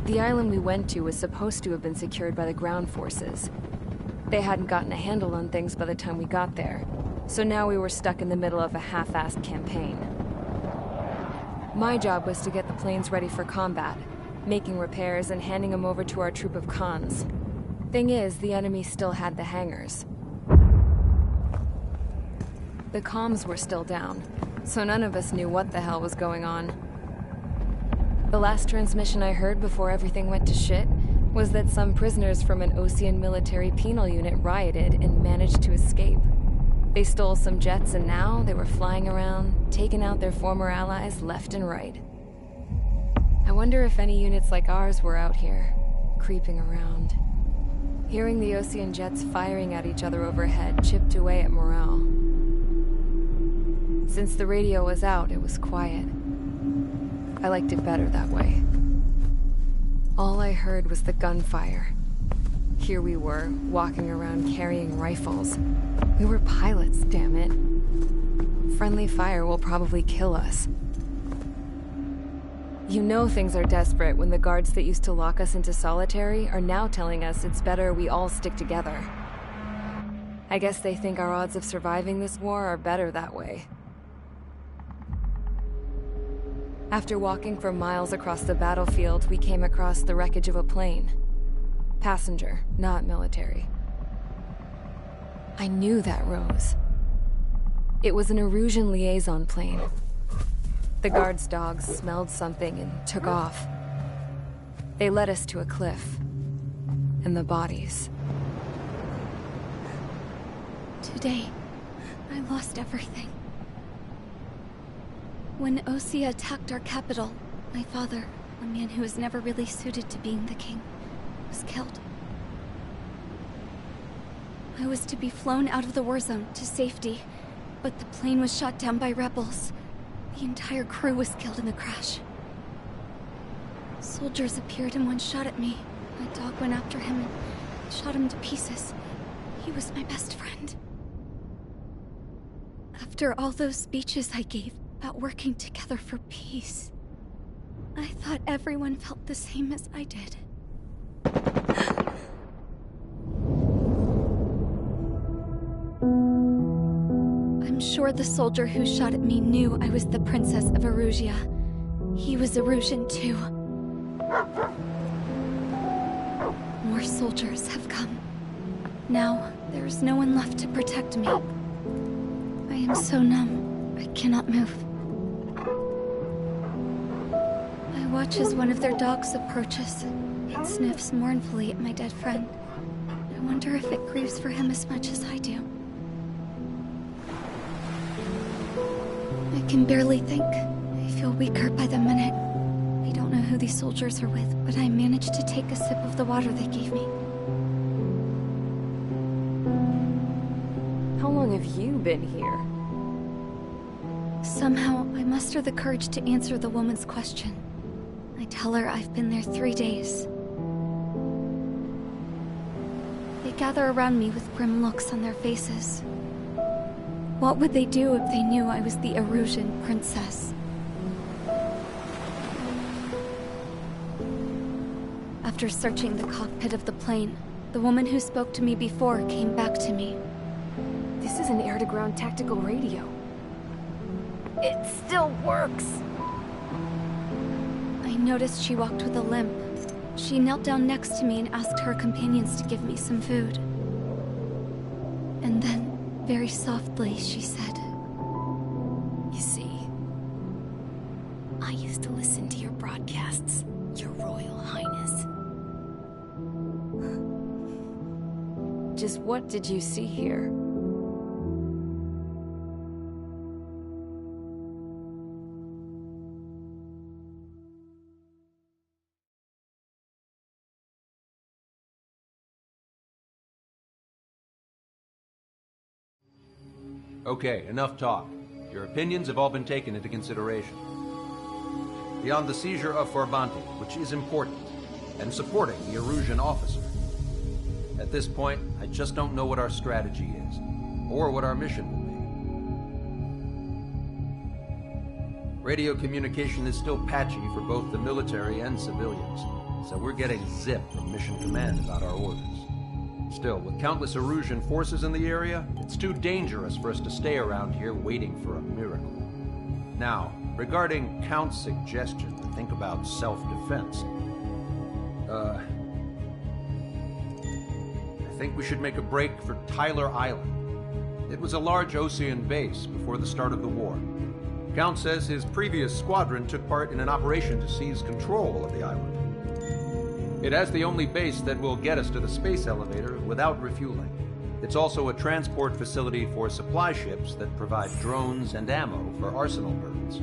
The island we went to was supposed to have been secured by the ground forces. They hadn't gotten a handle on things by the time we got there, so now we were stuck in the middle of a half-assed campaign. My job was to get the planes ready for combat, making repairs and handing them over to our troop of cons. Thing is, the enemy still had the hangars. The comms were still down, so none of us knew what the hell was going on. The last transmission I heard before everything went to shit was that some prisoners from an Osean military penal unit rioted and managed to escape. They stole some jets and now they were flying around, taking out their former allies left and right. I wonder if any units like ours were out here, creeping around. Hearing the Osean jets firing at each other overhead chipped away at morale. Since the radio was out, it was quiet. I liked it better that way. All I heard was the gunfire. Here we were, walking around carrying rifles. We were pilots, damn it. Friendly fire will probably kill us. You know things are desperate when the guards that used to lock us into solitary are now telling us it's better we all stick together. I guess they think our odds of surviving this war are better that way. After walking for miles across the battlefield, we came across the wreckage of a plane. Passenger, not military. I knew that rose. It was an Erusian liaison plane. The guard's dogs smelled something and took off. They led us to a cliff. And the bodies. Today, I lost everything. When Osea attacked our capital, my father, a man who was never really suited to being the king, was killed. I was to be flown out of the war zone to safety, but the plane was shot down by rebels. The entire crew was killed in the crash. Soldiers appeared and one shot at me. My dog went after him and shot him to pieces. He was my best friend. After all those speeches I gave about working together for peace, I thought everyone felt the same as I did. I'm sure the soldier who shot at me knew I was the Princess of Erusia. He was Erusian too. More soldiers have come. Now, there is no one left to protect me. I am so numb, I cannot move. I watch as one of their dogs approaches. It sniffs mournfully at my dead friend. I wonder if it grieves for him as much as I do. I can barely think. I feel weaker by the minute. I don't know who these soldiers are with, but I managed to take a sip of the water they gave me. How long have you been here? Somehow, I muster the courage to answer the woman's question. I tell her I've been there 3 days. They gather around me with grim looks on their faces. What would they do if they knew I was the Erusian princess? After searching the cockpit of the plane, the woman who spoke to me before came back to me. This is an air-to-ground tactical radio. It still works! I noticed she walked with a limp. She knelt down next to me and asked her companions to give me some food. And then, very softly, she said, "You see, I used to listen to your broadcasts, Your Royal Highness." Just what did you see here? Okay, enough talk. Your opinions have all been taken into consideration. Beyond the seizure of Forbanti, which is important, and supporting the Erusian officer, at this point, I just don't know what our strategy is, or what our mission will be. Radio communication is still patchy for both the military and civilians, so we're getting zip from Mission Command about our orders. Still, with countless Erusian forces in the area, it's too dangerous for us to stay around here waiting for a miracle. Now, regarding Count's suggestion to think about self-defense, I think we should make a break for Tyler Island. It was a large Osean base before the start of the war. Count says his previous squadron took part in an operation to seize control of the island. It has the only base that will get us to the space elevator without refueling. It's also a transport facility for supply ships that provide drones and ammo for arsenal birds.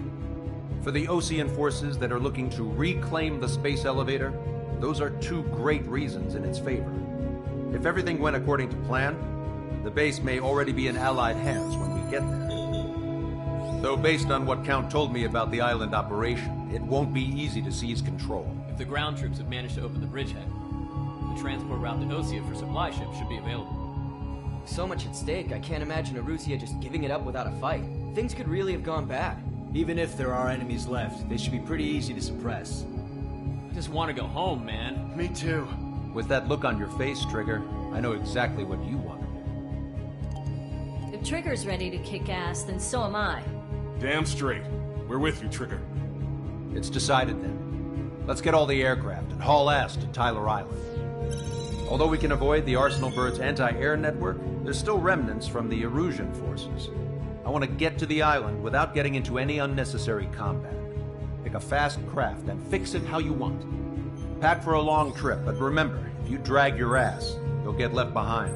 For the Osean forces that are looking to reclaim the space elevator, those are two great reasons in its favor. If everything went according to plan, the base may already be in Allied hands when we get there. Though based on what Count told me about the island operation, it won't be easy to seize control. If the ground troops have managed to open the bridgehead, the transport route to Osea for supply ships should be available. So much at stake, I can't imagine Erusia just giving it up without a fight. Things could really have gone bad. Even if there are enemies left, they should be pretty easy to suppress. I just want to go home, man. Me too. With that look on your face, Trigger, I know exactly what you want to do. If Trigger's ready to kick ass, then so am I. Damn straight. We're with you, Trigger. It's decided then. Let's get all the aircraft and haul ass to Tyler Island. Although we can avoid the Arsenal Bird's anti-air network, there's still remnants from the Erusian forces. I want to get to the island without getting into any unnecessary combat. Pick a fast craft and fix it how you want. Pack for a long trip, but remember, if you drag your ass, you'll get left behind.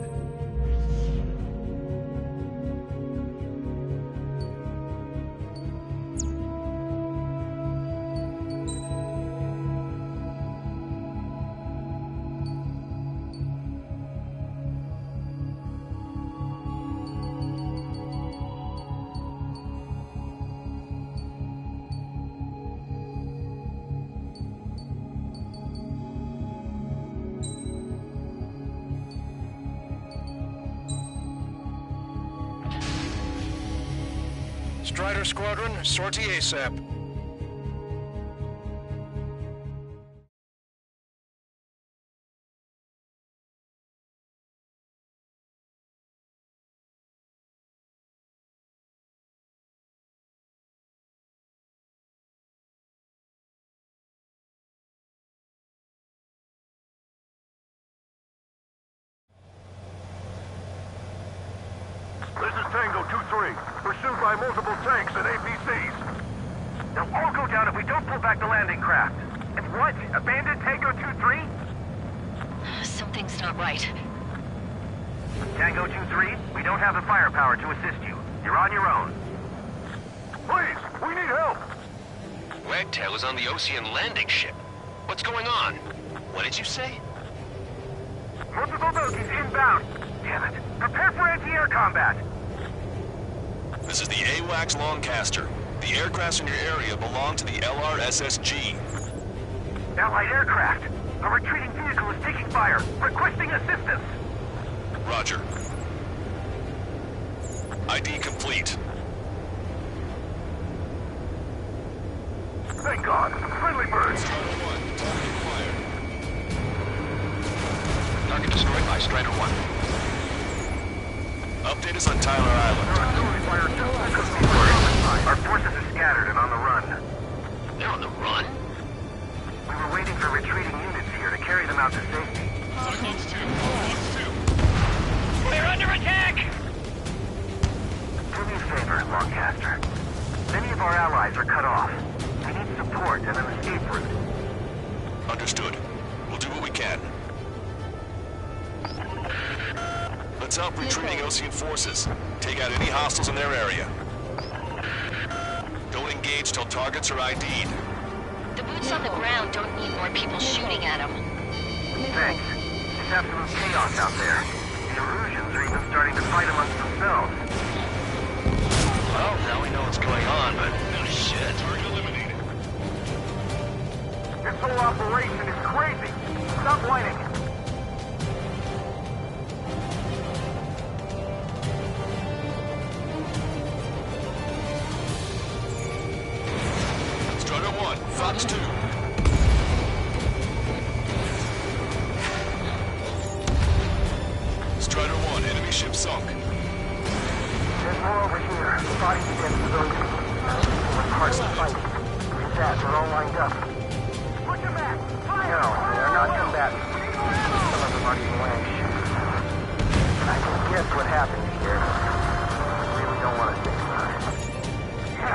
Strider Squadron, sortie ASAP. This is Tango 2-3, pursued by multiple tanks and APCs. They'll all go down if we don't pull back the landing craft. And what? Abandon Tango 2-3? Something's not right. Tango 2-3, we don't have the firepower to assist you. You're on your own. Please, we need help! Wagtail is on the Osean landing ship. What's going on? What did you say? Multiple bogies inbound. Damn it. Prepare for anti-air combat. This is the AWACS Longcaster. The aircrafts in your area belong to the LRSSG. Allied aircraft. A retreating vehicle is taking fire. Requesting assistance. Roger. ID complete. Thank God. Friendly birds. Target destroyed by Strider 1. Update us on Tyler Island. Our forces are scattered and on the run. They're on the run? We were waiting for retreating units here to carry them out to safety. We're under attack! Do me a favor, Longcaster. Many of our allies are cut off. We need support and an escape route. Understood. We'll do what we can. Let's help retreating Osean forces. Take out any hostiles in their area. Don't engage till targets are ID'd. The boots on the ground don't need more people shooting at them. Thanks. It's absolute chaos out there. The Erusians are even starting to fight amongst themselves. Well, now we know what's going on, but no shit. Target eliminated. This whole operation is crazy. Stop whining. Strider 1, Fox 2.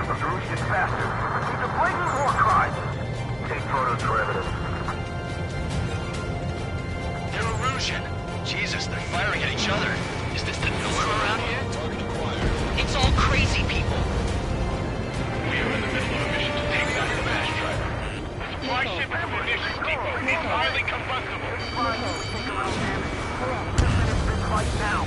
fast on Peruvian bastards. It's a blatant war crime. Take photos for evidence. They're Erusian. Jesus, they're firing at each other. Is this the norm around here? It's all crazy people. We are in the middle of a mission to take down the mass driver. Supply ship and munitions depot is highly combustible. Right now.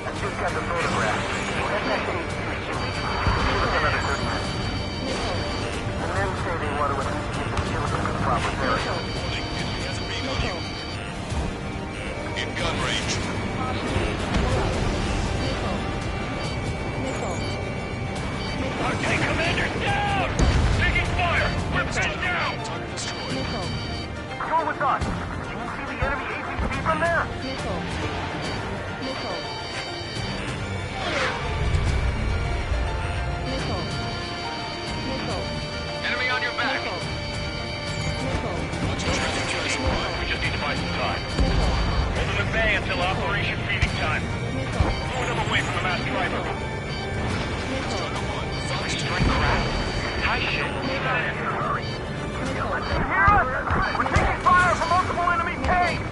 I just got the photograph. That's actually another good one. And then say they want to keep the children in the proper area. In gun range. Okay, commander, down! Taking fire! We're pinned down! Go with us! Can you see the enemy APC from there? Enemy on your back. We just need to buy some time. Hold them at bay until operation feeding time. Move them away from the mass driver. Strike crap. High shit. Hurry. You hear us? We're taking fire from multiple enemy tanks!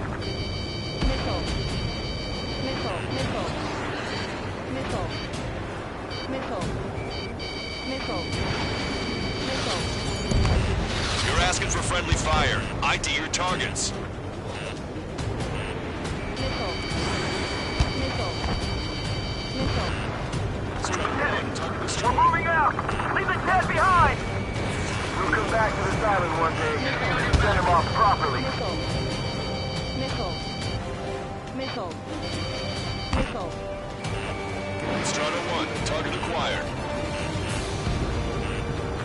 You're asking for friendly fire. ID your targets. We're moving out! Leave the jet behind! We'll come back to this island one day and send him off properly. Strata 1, target acquired.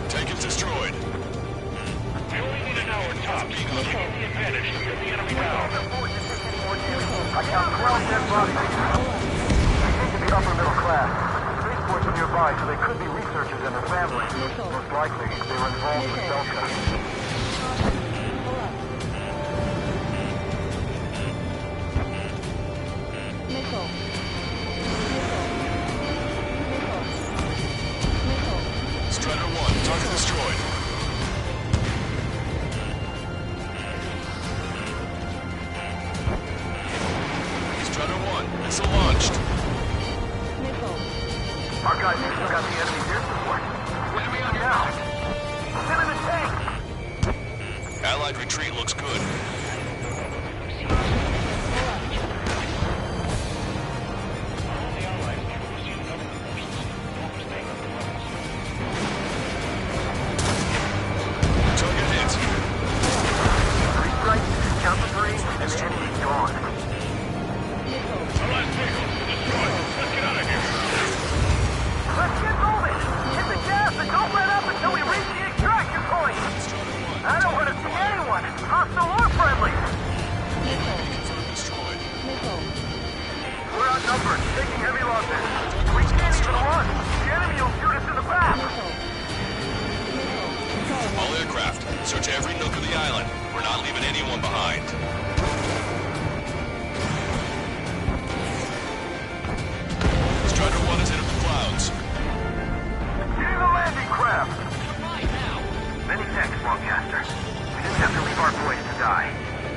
Taken destroyed. We only need an hour tops. Give the advantage to get the enemy down. I count 12 dead bodies. They seem to be upper middle class. Spaceports are nearby, so they could be researchers and their families. Most likely, they were involved with Delta. Strider 1, target destroyed. Strider 1, missile launched. Our guys still got the enemy air support. Enemy on your back. Send in the tank. Allied retreat looks good. Target hit. 3 strikes, count to 3, and the enemy's gone. Our last vehicle is destroyed. Let's get out of here. Let's get moving! Hit the gas and don't let up until we reach the extraction point! I don't want to see anyone, hostile or friendly! Destroyed. We're outnumbered, taking heavy losses. We can't even run! The enemy will shoot us in the back! All aircraft, search every nook of the island. We're not leaving anyone behind. Strider 1 has entered the clouds. Getting the landing craft! Many thanks, Lancaster. We didn't have to leave our boys to die.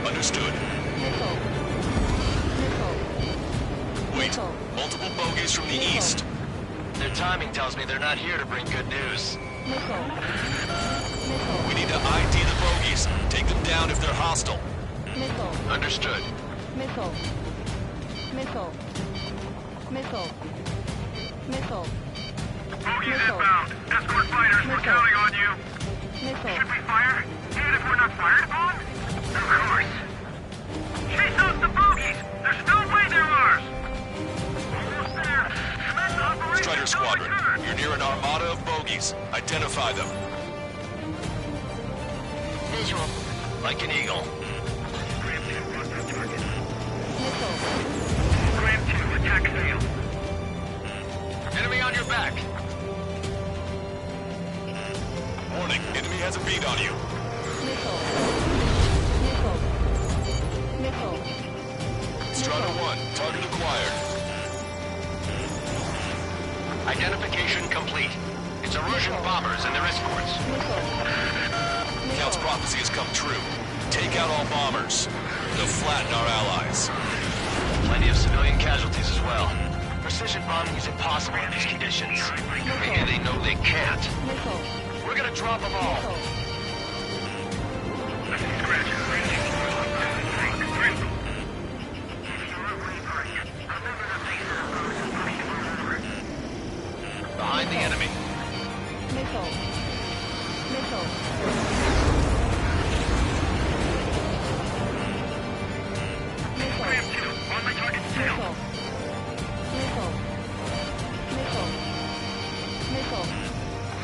Understood. Wait, multiple bogies from the east. Their timing tells me they're not here to bring good news. We need to ID the bogies. Take them down if they're hostile. Understood. Bogies inbound. Escort fighters, we're counting on you. Should we fire? Even if we're not fired upon? Of course. Chase out the bogies! There's no way they're ours! Almost there. Commence operation. Strider Squadron, you're near an armada of bogies. Identify them. Visual. Like an eagle. Graham 2, attack failed. Enemy on your back. Warning, enemy has a beat on you. Strider 1, target acquired. Identification complete. It's Erusian bombers and their escorts. Count's prophecy has come true. Take out all bombers. They'll flatten our allies. Plenty of civilian casualties as well. Precision bombing is impossible in these conditions. And they know they can't. We're gonna drop them all. Behind the enemy. On my target tail.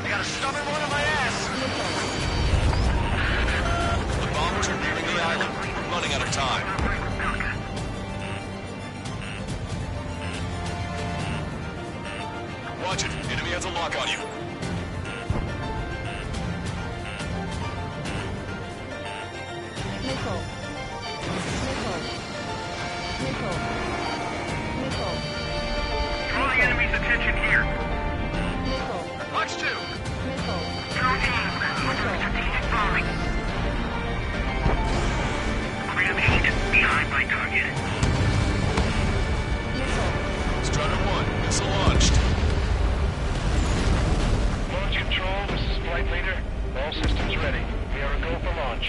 I got a stubborn one on my ass. The bombers are nearing the island. We're running out of time. Watch it. Enemy has a lock on you. Draw the enemy's attention here. Watch two. Strategic bombing. Ram 8 behind my target. Strider 1, missile launched. Launch control, this is flight leader. All systems ready. We are a go for launch.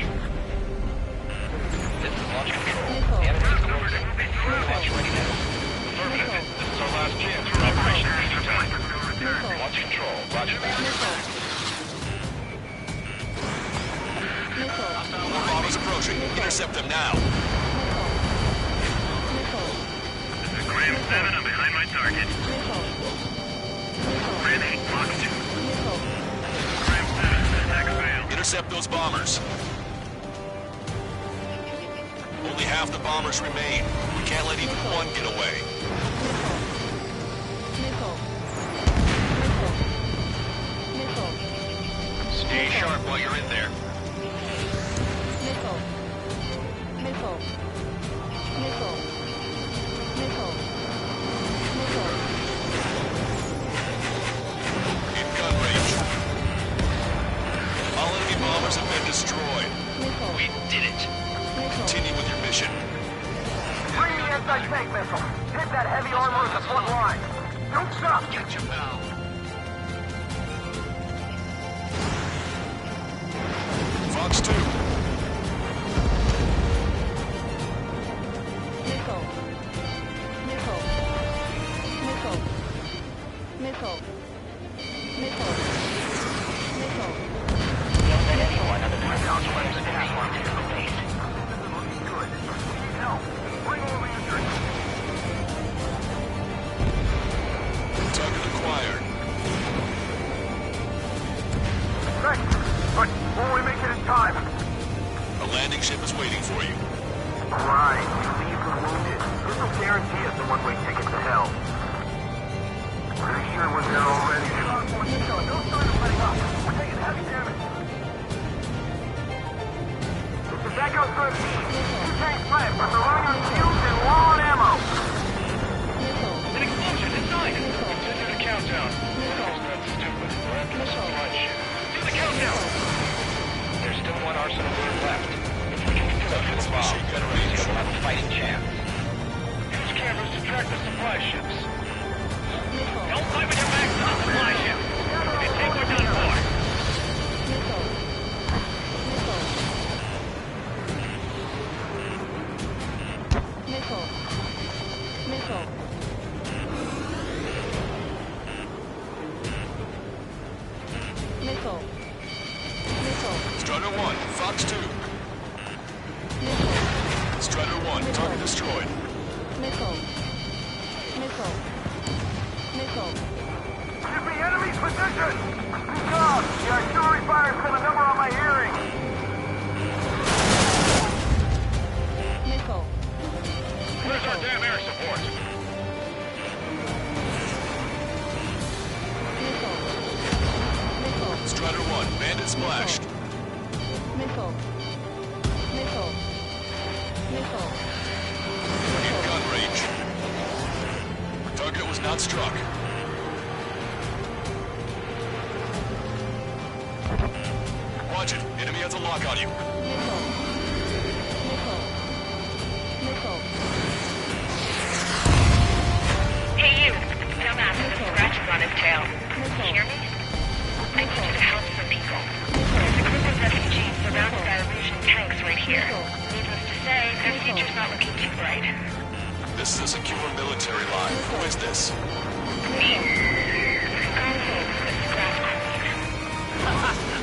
This is launch control. The enemy's closing. Launch ready now. Affirmative. This is our last chance for Operation Peace Time. Launch control. Roger that. Bombers approaching. Intercept them now. This is Ram 7. I'm behind my target. Ram 8, Mach 2. Ram 7, attack failed. Intercept those bombers. Only half the bombers remain. We can't let even one get away. Stay sharp while you're in there. In gun range. All enemy bombers have been destroyed. We did it. Continue with your mission. Bring the anti-tank missile. Hit that heavy armor at the front line. Don't stop. Get you, pal. Fox 2. Target acquired. Thanks. But will we make it in time? A landing ship is waiting for you. Right. Leave the wounded. This will guarantee us a one-way ticket to hell. Pretty sure we're there already. No sign of letting up. We're taking heavy damage. This is Echo 13. 2 tanks left, but they're running on fumes and low on ammo. An explosion inside. Continue the countdown. That's stupid. We're after the supply ship. Do the countdown. There's still one arsenal bird left. If we can kill it for the bomb, then Erusia will have a fighting chance. Use cameras to track the supply ships. Don't fight with your backs to the supply ship. You think we're done for. Strider 1, Fox 2. Strider 1, target destroyed. Should be enemy's position! Good job! The artillery fire's got a number on my hearing! Where's our damn air support? Strider 1, bandit splashed. In gun range. Target was not struck. Roger. Enemy has a lock on you. Hey, you. Dumbass with the scratches on his tail. You hear me? I need you to help some people. There's a group of refugees surrounded by Erusian tanks right here. Needless to say, their future's not looking too bright. This is a secure military line. Who is this?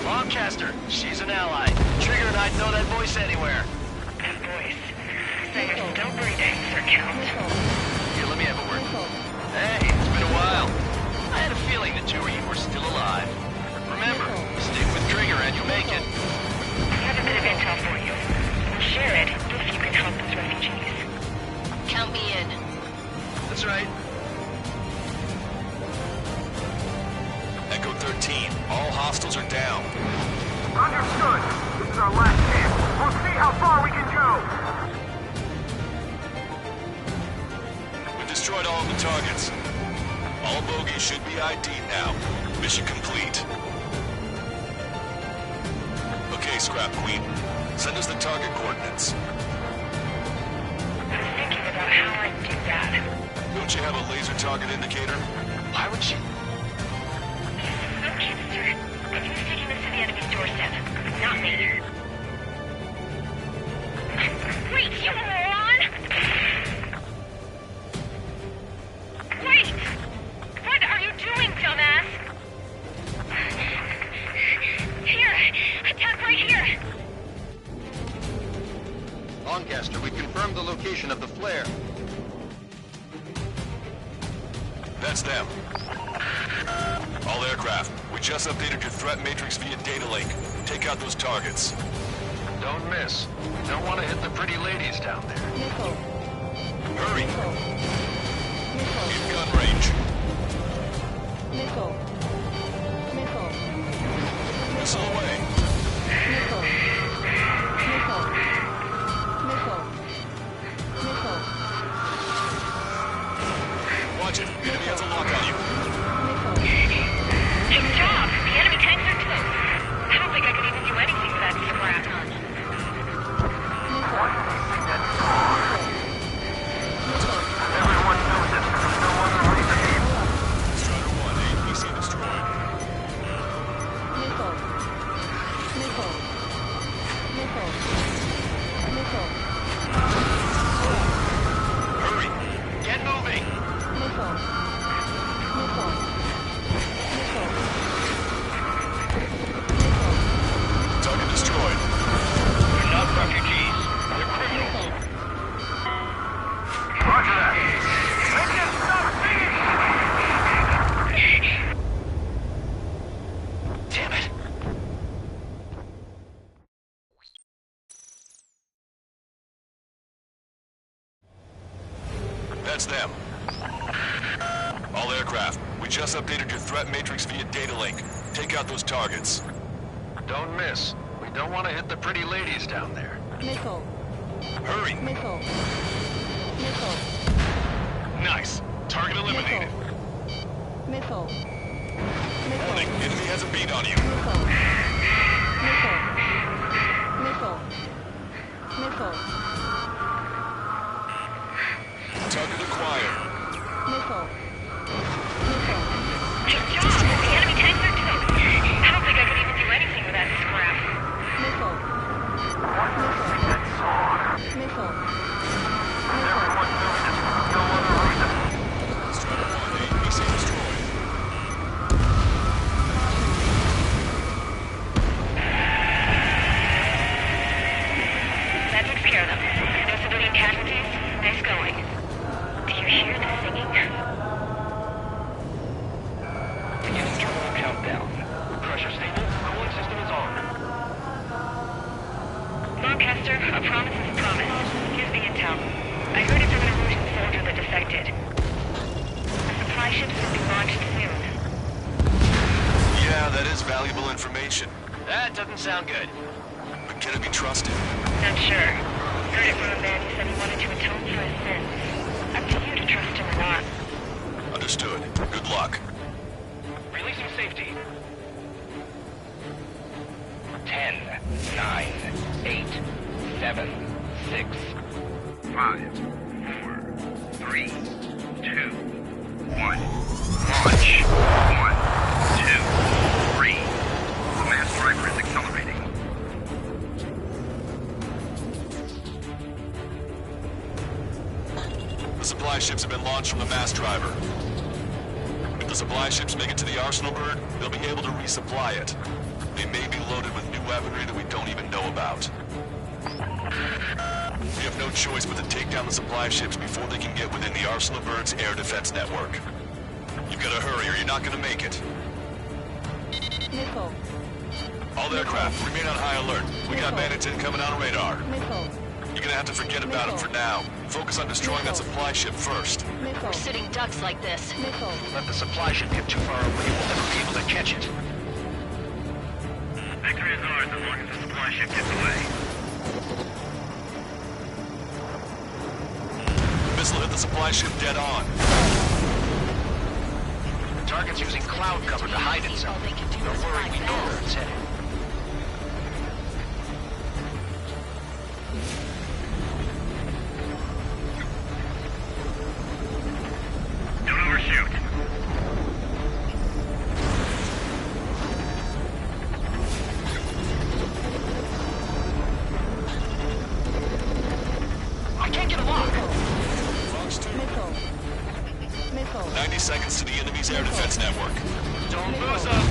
Longcaster, she's an ally. Trigger and I'd know that voice anywhere. That voice. Saying don't breathe Sir Count. Here, let me have a word. Hey, it's been a while. I had a feeling the two of you were still alive. Remember, stick with Trigger and you'll make it. I have a bit of intel for you. We'll share it if you can help those refugees. Count me in. That's right. Echo 13. All hostiles are down. Understood. This is our last chance. We'll see how far we can go. We destroyed all of the targets. All bogies should be ID'd now. Mission complete. Okay, Scrap Queen. Send us the target coordinates. I was thinking about how I'd do that. Don't you have a laser target indicator? Why would she? Longcaster, who's taking this to the enemy's doorstep? Not me. Wait, you moron! Wait! What are you doing, dumbass? Here! Attack right here! Lancaster, we confirmed the location of the flare. That's them. All aircraft, we just updated your threat matrix via data link. Take out those targets. Don't miss. We don't want to hit the pretty ladies down there. Hurry! In gun range. Missile away. Watch it. Enemy has a lock on you. Good job! The enemy tanks are close. I don't think I could even do anything with that scrap. Everyone knows it. No one will leave the game. Strider 1, APC destroyed. Hurry! Get moving! Target destroyed. They're not refugees. They're criminals. Roger that. Make them stop singing! Damn it. That's them. All aircraft, we just updated your threat matrix via data link. Take out those targets. Don't miss. We don't want to hit the pretty ladies down there. Hurry! Nice. Target eliminated. Warning, enemy has a beat on you. Target acquired. Good job! The enemy tanks are close. I don't think I could even do anything with that scrap. Strider 1, APC destroyed. That takes care of them. No civilian casualties? Nice going. Do you hear the singing? Beginning terminal countdown. Pressure stable. Cooling system is on. Lancaster, a promise is a promise. Here's the intel. I heard it from an Erusian soldier that defected. The supply ships will be launched soon. Yeah, that is valuable information. That doesn't sound good. But can it be trusted? Not sure. Heard it from a man who said he wanted to atone for his sins. Up to you to trust him or not. Understood. Good luck. Releasing safety. 10, 10, 9, 8, 7, 6, 5, 4, 3, 2, 1. Launch. 1, 2, 3. The mass driver is accelerating. The supply ships have been launched from the mass driver. If the supply ships make it to the Arsenal bird, they'll be able to resupply it. They may be loaded with new weaponry that we don't even know about. We have no choice but to take down the supply ships before they can get within the Arsenal bird's air defense network. You've got to hurry or you're not going to make it. Missile. All aircraft, remain on high alert. We got bandits incoming on radar. Missile. You're gonna have to forget about them for now. Focus on destroying that supply ship first. We're sitting ducks like this. Let the supply ship get too far away, we'll never be able to catch it. Victory is ours as long as the supply ship gets away. Missile hit the supply ship dead on. The target's using cloud cover to hide itself. Don't worry, we know where it's headed. Don't overshoot. I can't get a lock. Fox 2. 90 seconds to the enemy's air defense network. Don't lose them.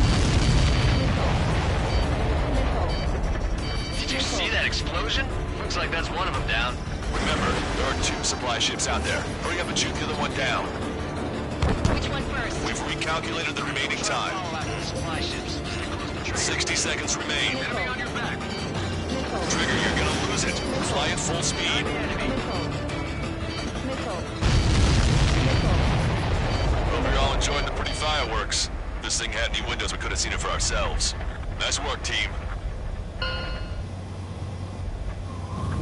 Did you see that explosion? Looks like that's one of them down. Remember, there are 2 supply ships out there. Hurry up and shoot the other one down. Which one first? We've recalculated the remaining time. 60 seconds remain. Enemy on your back. Trigger, you're gonna lose it. Fly at full speed. Hope you're all enjoying the pretty fireworks. If this thing had any windows, we could have seen it for ourselves. Nice work, team.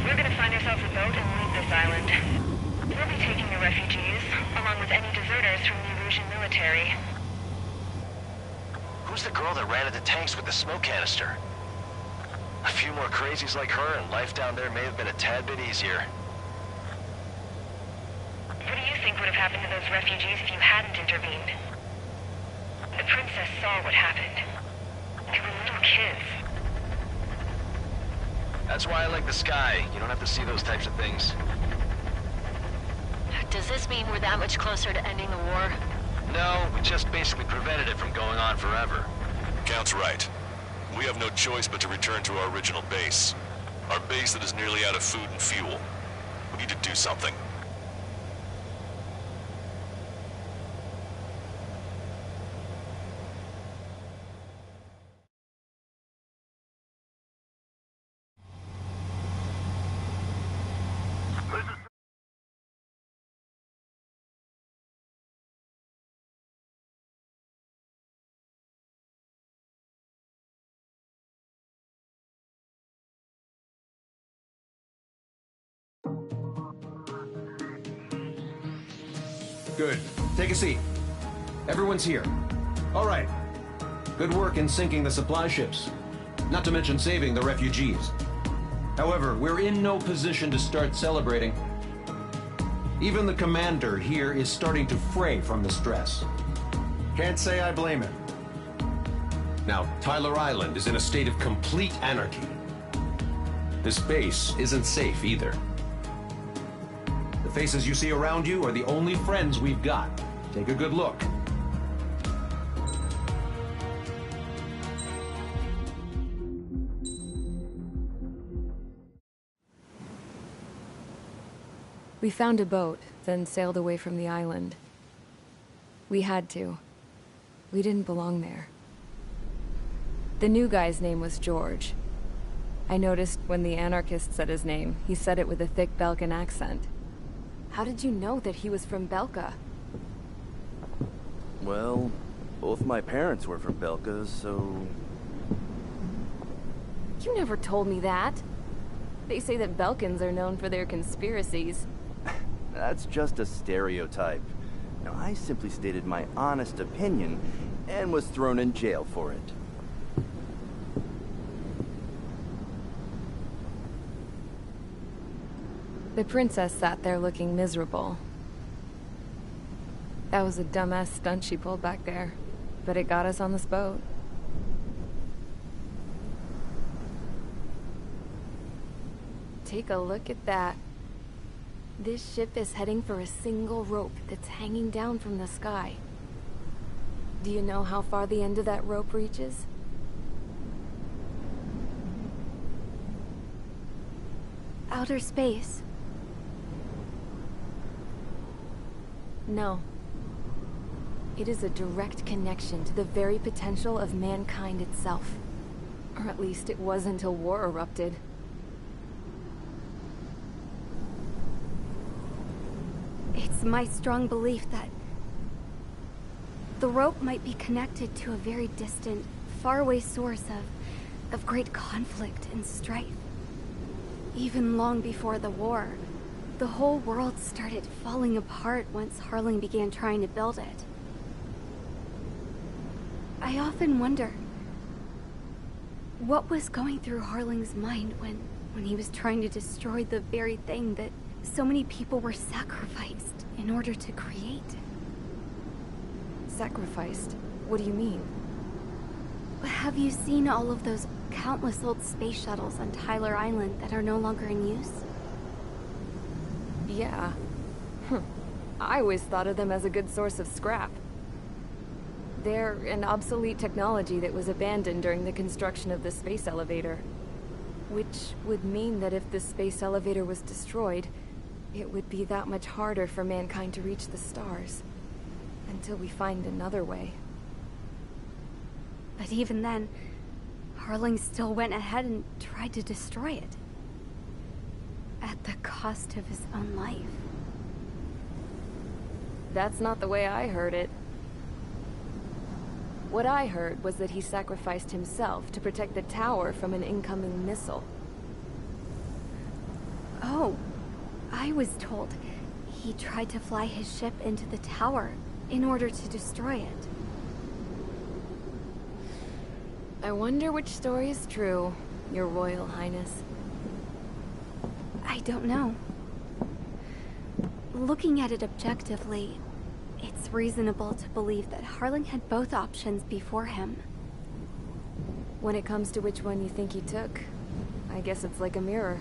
We're gonna find ourselves a boat and leave this island. We'll be taking the refugees, along with any deserters from the Erusian military. Who's the girl that ran into tanks with the smoke canister? A few more crazies like her and life down there may have been a tad bit easier. What do you think would have happened to those refugees if you hadn't intervened? The princess saw what happened. They were little kids. That's why I like the sky. You don't have to see those types of things. Does this mean we're that much closer to ending the war? No, we just basically prevented it from going on forever. Count's right. We have no choice but to return to our original base. Our base that is nearly out of food and fuel. We need to do something. Good. Take a seat. Everyone's here. All right. Good work in sinking the supply ships. Not to mention saving the refugees. However, we're in no position to start celebrating. Even the commander here is starting to fray from the stress. Can't say I blame him. Now, Tyler Island is in a state of complete anarchy. This base isn't safe either. The faces you see around you are the only friends we've got. Take a good look. We found a boat, then sailed away from the island. We had to. We didn't belong there. The new guy's name was George. I noticed when the anarchist said his name, he said it with a thick Belkan accent. How did you know that he was from Belka? Well, both my parents were from Belka, so... You never told me that. They say that Belkans are known for their conspiracies. That's just a stereotype. Now, I simply stated my honest opinion and was thrown in jail for it. The princess sat there looking miserable. That was a dumbass stunt she pulled back there, but it got us on this boat. Take a look at that. This ship is heading for a single rope that's hanging down from the sky. Do you know how far the end of that rope reaches? Outer space. No. It is a direct connection to the very potential of mankind itself. Or at least it was until war erupted. It's my strong belief that the rope might be connected to a very distant, faraway source of great conflict and strife. Even long before the war, the whole world started falling apart once Harling began trying to build it. I often wonder what was going through Harling's mind when he was trying to destroy the very thing that so many people were sacrificed in order to create. Sacrificed? What do you mean? Have you seen all of those countless old space shuttles on Tyler Island that are no longer in use? Yeah. I always thought of them as a good source of scrap. They're an obsolete technology that was abandoned during the construction of the space elevator. Which would mean that if the space elevator was destroyed, it would be that much harder for mankind to reach the stars. Until we find another way. But even then, Harling still went ahead and tried to destroy it. At the cost of his own life. That's not the way I heard it. What I heard was that he sacrificed himself to protect the tower from an incoming missile. Oh, I was told he tried to fly his ship into the tower in order to destroy it. I wonder which story is true, Your Royal Highness. I don't know. Looking at it objectively, it's reasonable to believe that Harling had both options before him. When it comes to which one you think he took, I guess it's like a mirror.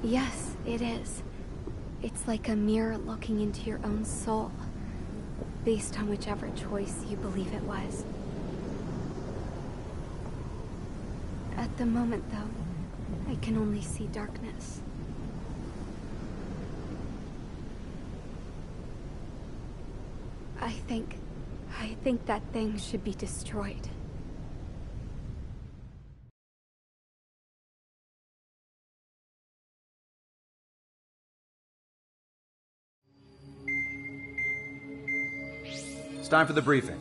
Yes, it is. It's like a mirror looking into your own soul, based on whichever choice you believe it was. At the moment, though, I can only see darkness. I think that thing should be destroyed. It's time for the briefing.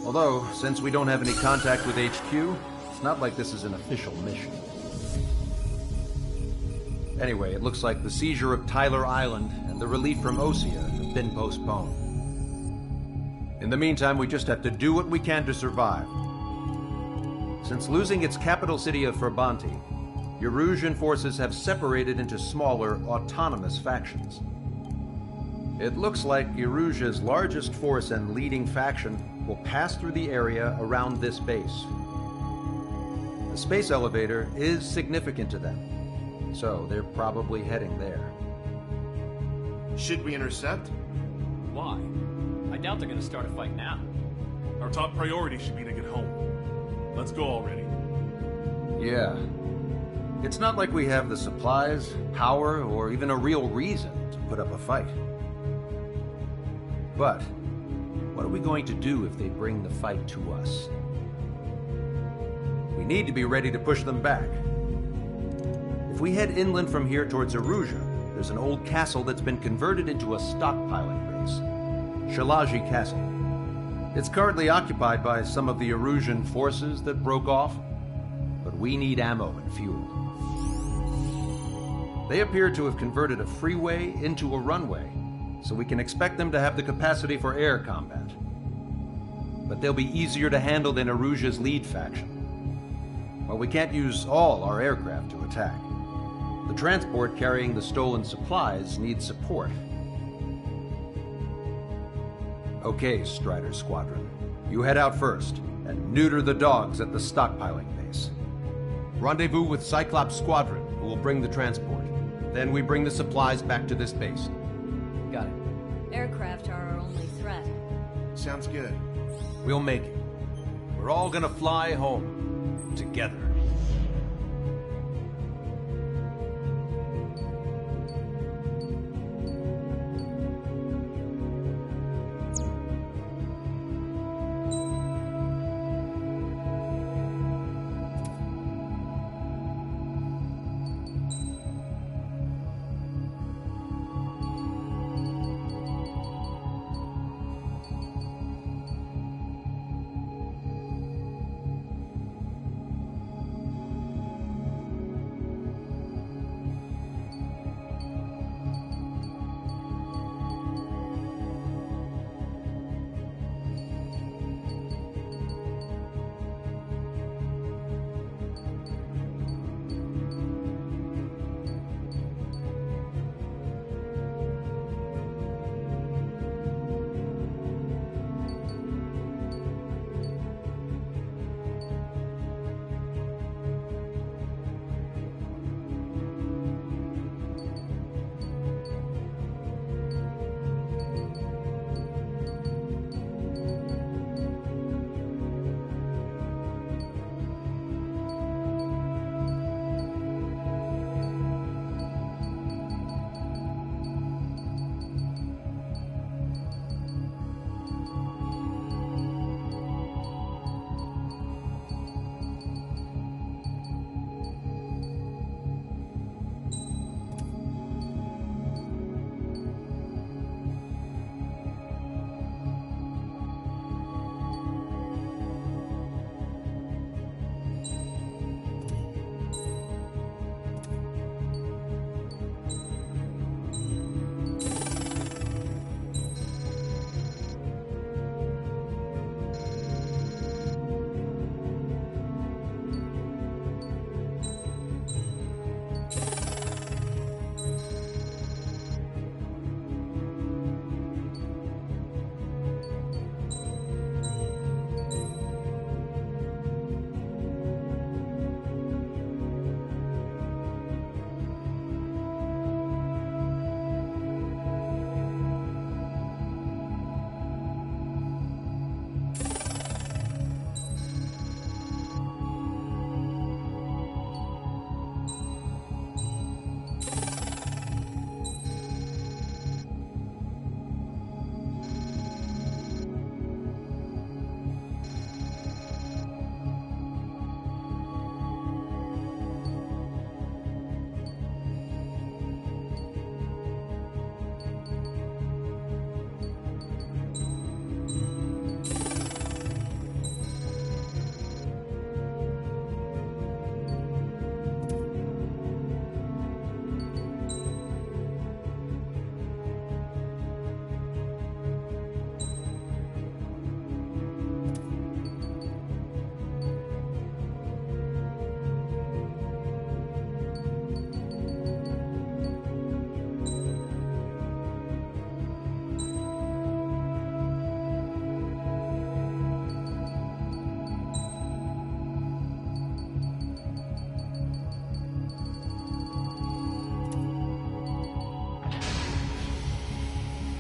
Although, since we don't have any contact with HQ, it's not like this is an official mission. Anyway, it looks like the seizure of Tyler Island and the relief from Osea have been postponed. In the meantime, we just have to do what we can to survive. Since losing its capital city of Ferbanti, Erusian forces have separated into smaller, autonomous factions. It looks like Erusia's largest force and leading faction will pass through the area around this base. The space elevator is significant to them, so they're probably heading there. Should we intercept? Why? I doubt they're gonna start a fight now. Our top priority should be to get home. Let's go already. Yeah. It's not like we have the supplies, power, or even a real reason to put up a fight. But, what are we going to do if they bring the fight to us? We need to be ready to push them back. If we head inland from here towards Erusia, there's an old castle that's been converted into a stockpiling base. Shalaji Castle. It's currently occupied by some of the Erusian forces that broke off, but we need ammo and fuel. They appear to have converted a freeway into a runway, so we can expect them to have the capacity for air combat. But they'll be easier to handle than Erusia's lead faction. While we can't use all our aircraft to attack. The transport carrying the stolen supplies needs support. Okay, Strider Squadron. You head out first, and neuter the dogs at the stockpiling base. Rendezvous with Cyclops Squadron, who will bring the transport. Then we bring the supplies back to this base. Got it. Aircraft are our only threat. Sounds good. We'll make it. We're all gonna fly home. Together.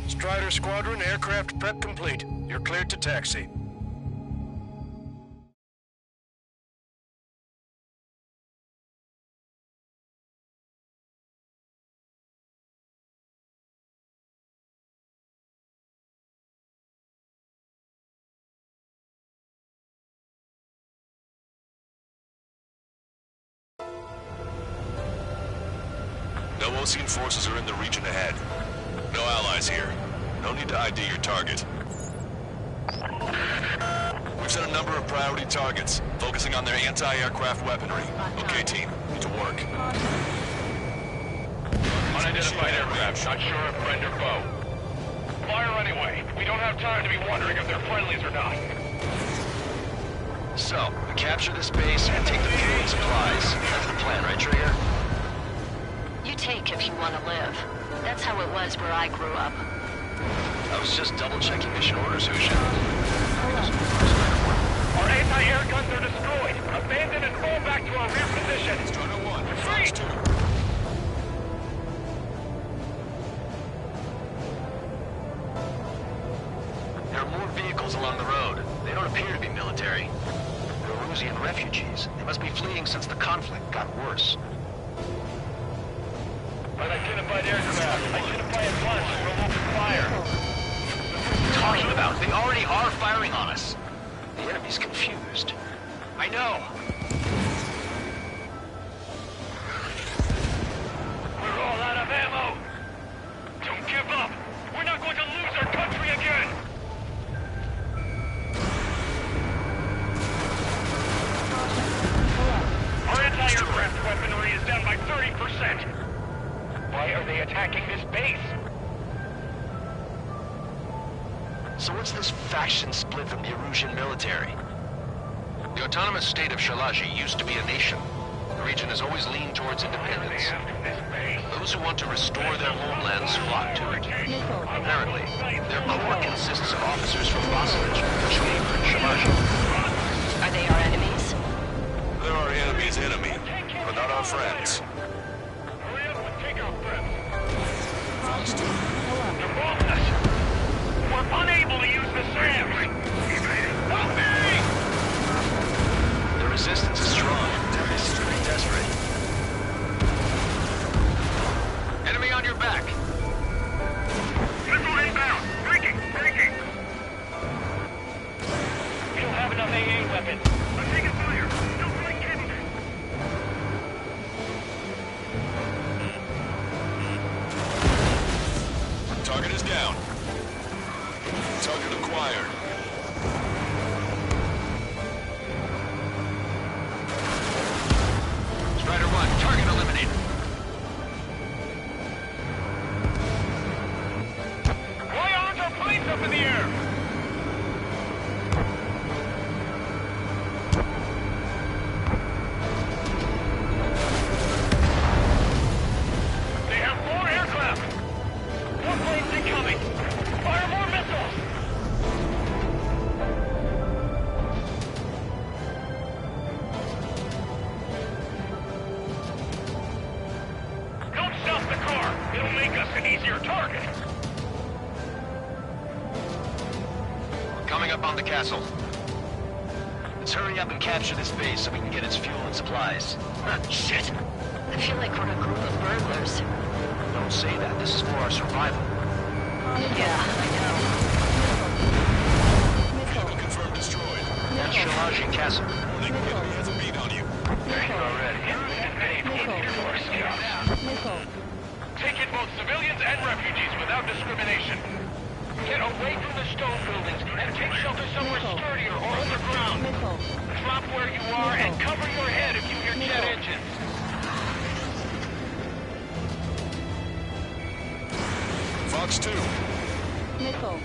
Strider Squadron, aircraft prep complete. You're cleared to taxi. No Osean forces are in the region ahead. No allies here. No need to ID your target. We've set a number of priority targets, focusing on their anti-aircraft weaponry. Okay, team. Need to work. Unidentified aircraft, not sure if friend or foe. Fire anyway. We don't have time to be wondering if they're friendlies or not. So, we capture this base and take the fuel and supplies. That's the plan, right, Trigger? You take if you want to live. That's how it was where I grew up. I was just double-checking mission orders, Husha. Our anti-air guns are destroyed. Abandon and fall back to our rear position. Strider 1, Retreat! Fox 2. There are more vehicles along the road. They don't appear to be military. They're Erusian refugees. They must be fleeing since the conflict got worse. Unidentified aircraft. Identify at once or we'll open fire. What are you talking about? They already are firing on us. The enemy's confused. I know. We're all out of ammo. Don't give up. We're not going to lose our country again. Our anti-aircraft weaponry is down by 30%. Why are they attacking this base? So what's this faction split from the Erusian military? The autonomous state of Shalaji used to be a nation. The region has always leaned towards independence. Those who want to restore their homelands flock to it. Apparently, their core consists of officers from Vasilij, Kashmir, and Shalaji. Are they our enemies? They're our enemy's enemy, but not our friends. Hurry up and take our friends. Fox 2. You're bothering us. We're unable to use the SAM. Help me! The resistance is strong. This is pretty desperate. Enemy on your back. Missile inbound. Breaking. We don't have enough AA weapons. I'm taking fire. Still quite capable. Target is down. Target acquired. Strider 1, target eliminated. Why aren't our planes up in the air? They have more aircraft. More planes incoming. Fire more missiles. Don't stop the car. It'll make us an easier target. Coming up on the castle. Let's hurry up and capture this base so we can get its fuel and supplies. Shit! I feel like we're a group of burglars. Don't say that. This is for our survival. Yeah, I know. Enemy confirmed destroyed. That's Shalaji Castle. Warning, enemy has a beat on you. Thank you already. Force scouts. Take in both civilians and refugees without discrimination. Get away from the stone buildings and take shelter somewhere sturdier or underground. Drop where you are and cover your head if you hear jet engines. Fox 2. Help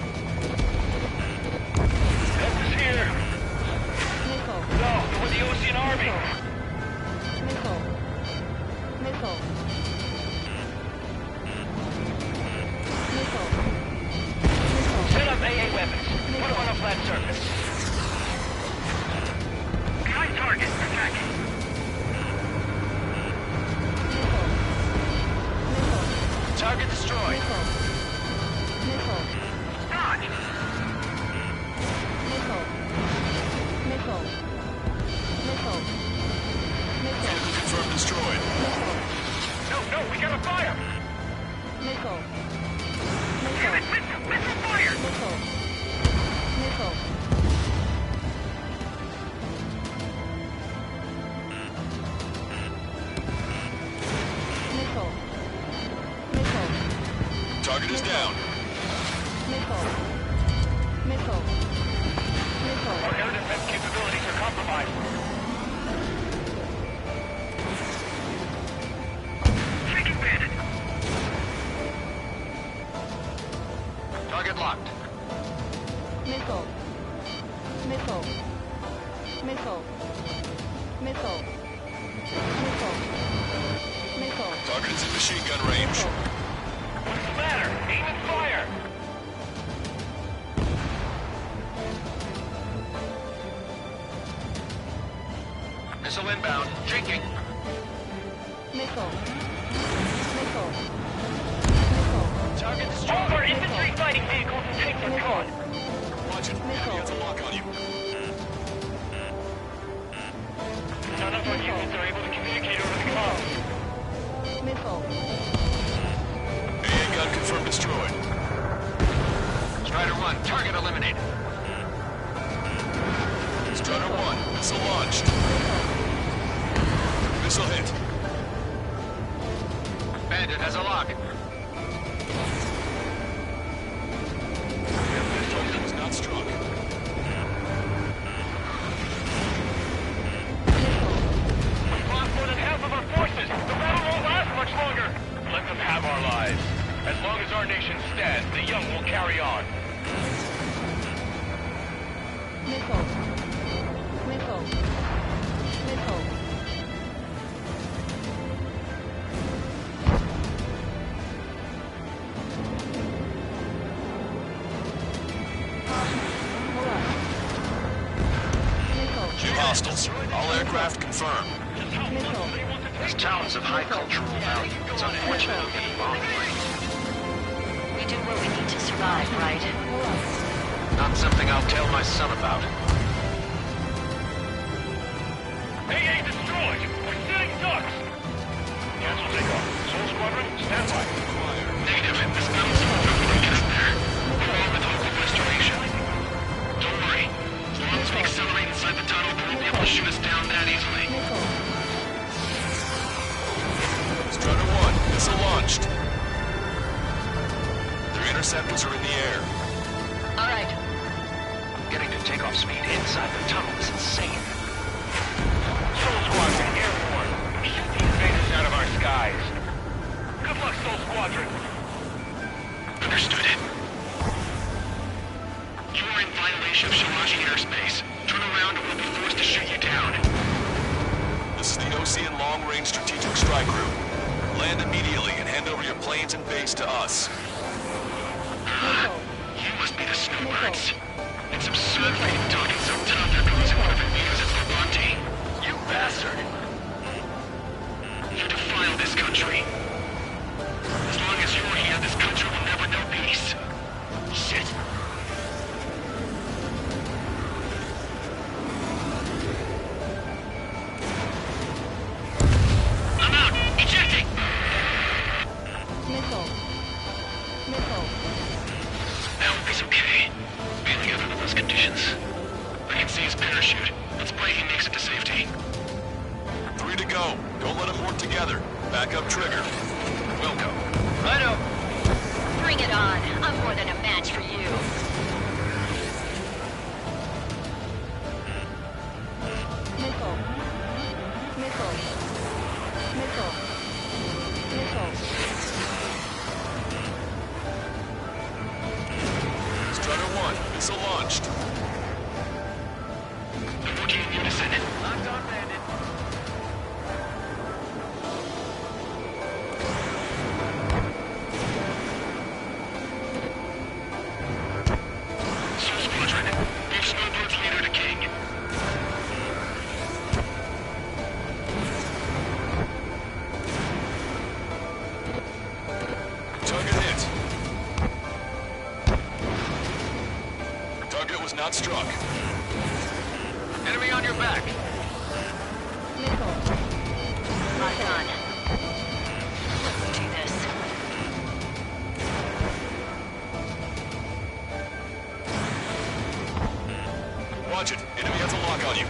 is here. No, they're with the Ocean Army. Set up AA weapons. Put them on a flat surface. Behind target. Attacking. Target destroyed. Dodge. Enemy confirmed destroyed. No, we gotta fire. Damn it, missile fire. Target is down. Our air defense capabilities are compromised. Taking bandit. Target locked. Target is in machine gun range. What's the matter? Aim and fire! Missile inbound. Jinking. Target destroyed. All our infantry fighting vehicles and tanks are gone. Watch it. Enemy has a lock on you. None of our units are able to communicate over the comms. AA gun confirmed destroyed. Strider 1, target eliminated. Strider 1, missile launched. Missile hit. Bandit has a lock. Target was not struck. We've lost more than half of our forces. The battle won't last much longer. Let them have our lives. As long as our nation stands, the young will carry on. Two hostiles. All aircraft confirmed. These towns have high cultural value. It's unfortunate we're getting bombed. We do what we need to survive, right? Not something I'll tell my son about. AA destroyed! We're sitting ducks! Cancel takeoff. Soul Squadron, stand by. Negative. This battle's over. We can get up there. We're on with hope of restoration. Don't worry. As long as we accelerate inside the tunnel, they won't be able to shoot us down that easily. Strider 1, missile launched. Their interceptors are in the air. All right. Getting to takeoff speed inside the tunnel is insane. Soul Squadron, airborne. Shoot these invaders out of our skies. Good luck, Soul Squadron. Understood. You are in violation of Shalaji airspace. Turn around or we'll be forced to shoot you down. This is the Osean Long Range Strategic Strike Group. Land immediately and hand over your planes and base to us. You must be the snowbirds. It's absurd for you talking so tough after losing one of your leaders at Levante. You bastard! You defile this country. As long as you're here, this country will never know peace. Shit. I'm out! Ejecting! I hope he's okay. Bailing out under those conditions. I can see his parachute. Let's pray he makes it to safety. 3 to go. Don't let them work together. Back up trigger. Wilco. Righto. Bring it on. I'm more than a match for you. Strider 1, missile launched. They're working in unison. Locked on, Bandit. Soul Squadron, move Snowbird's leader to King. Target hit. Target was not struck. Enemy on your back. Locked on. Let's do this. Watch it. Enemy has a lock on you.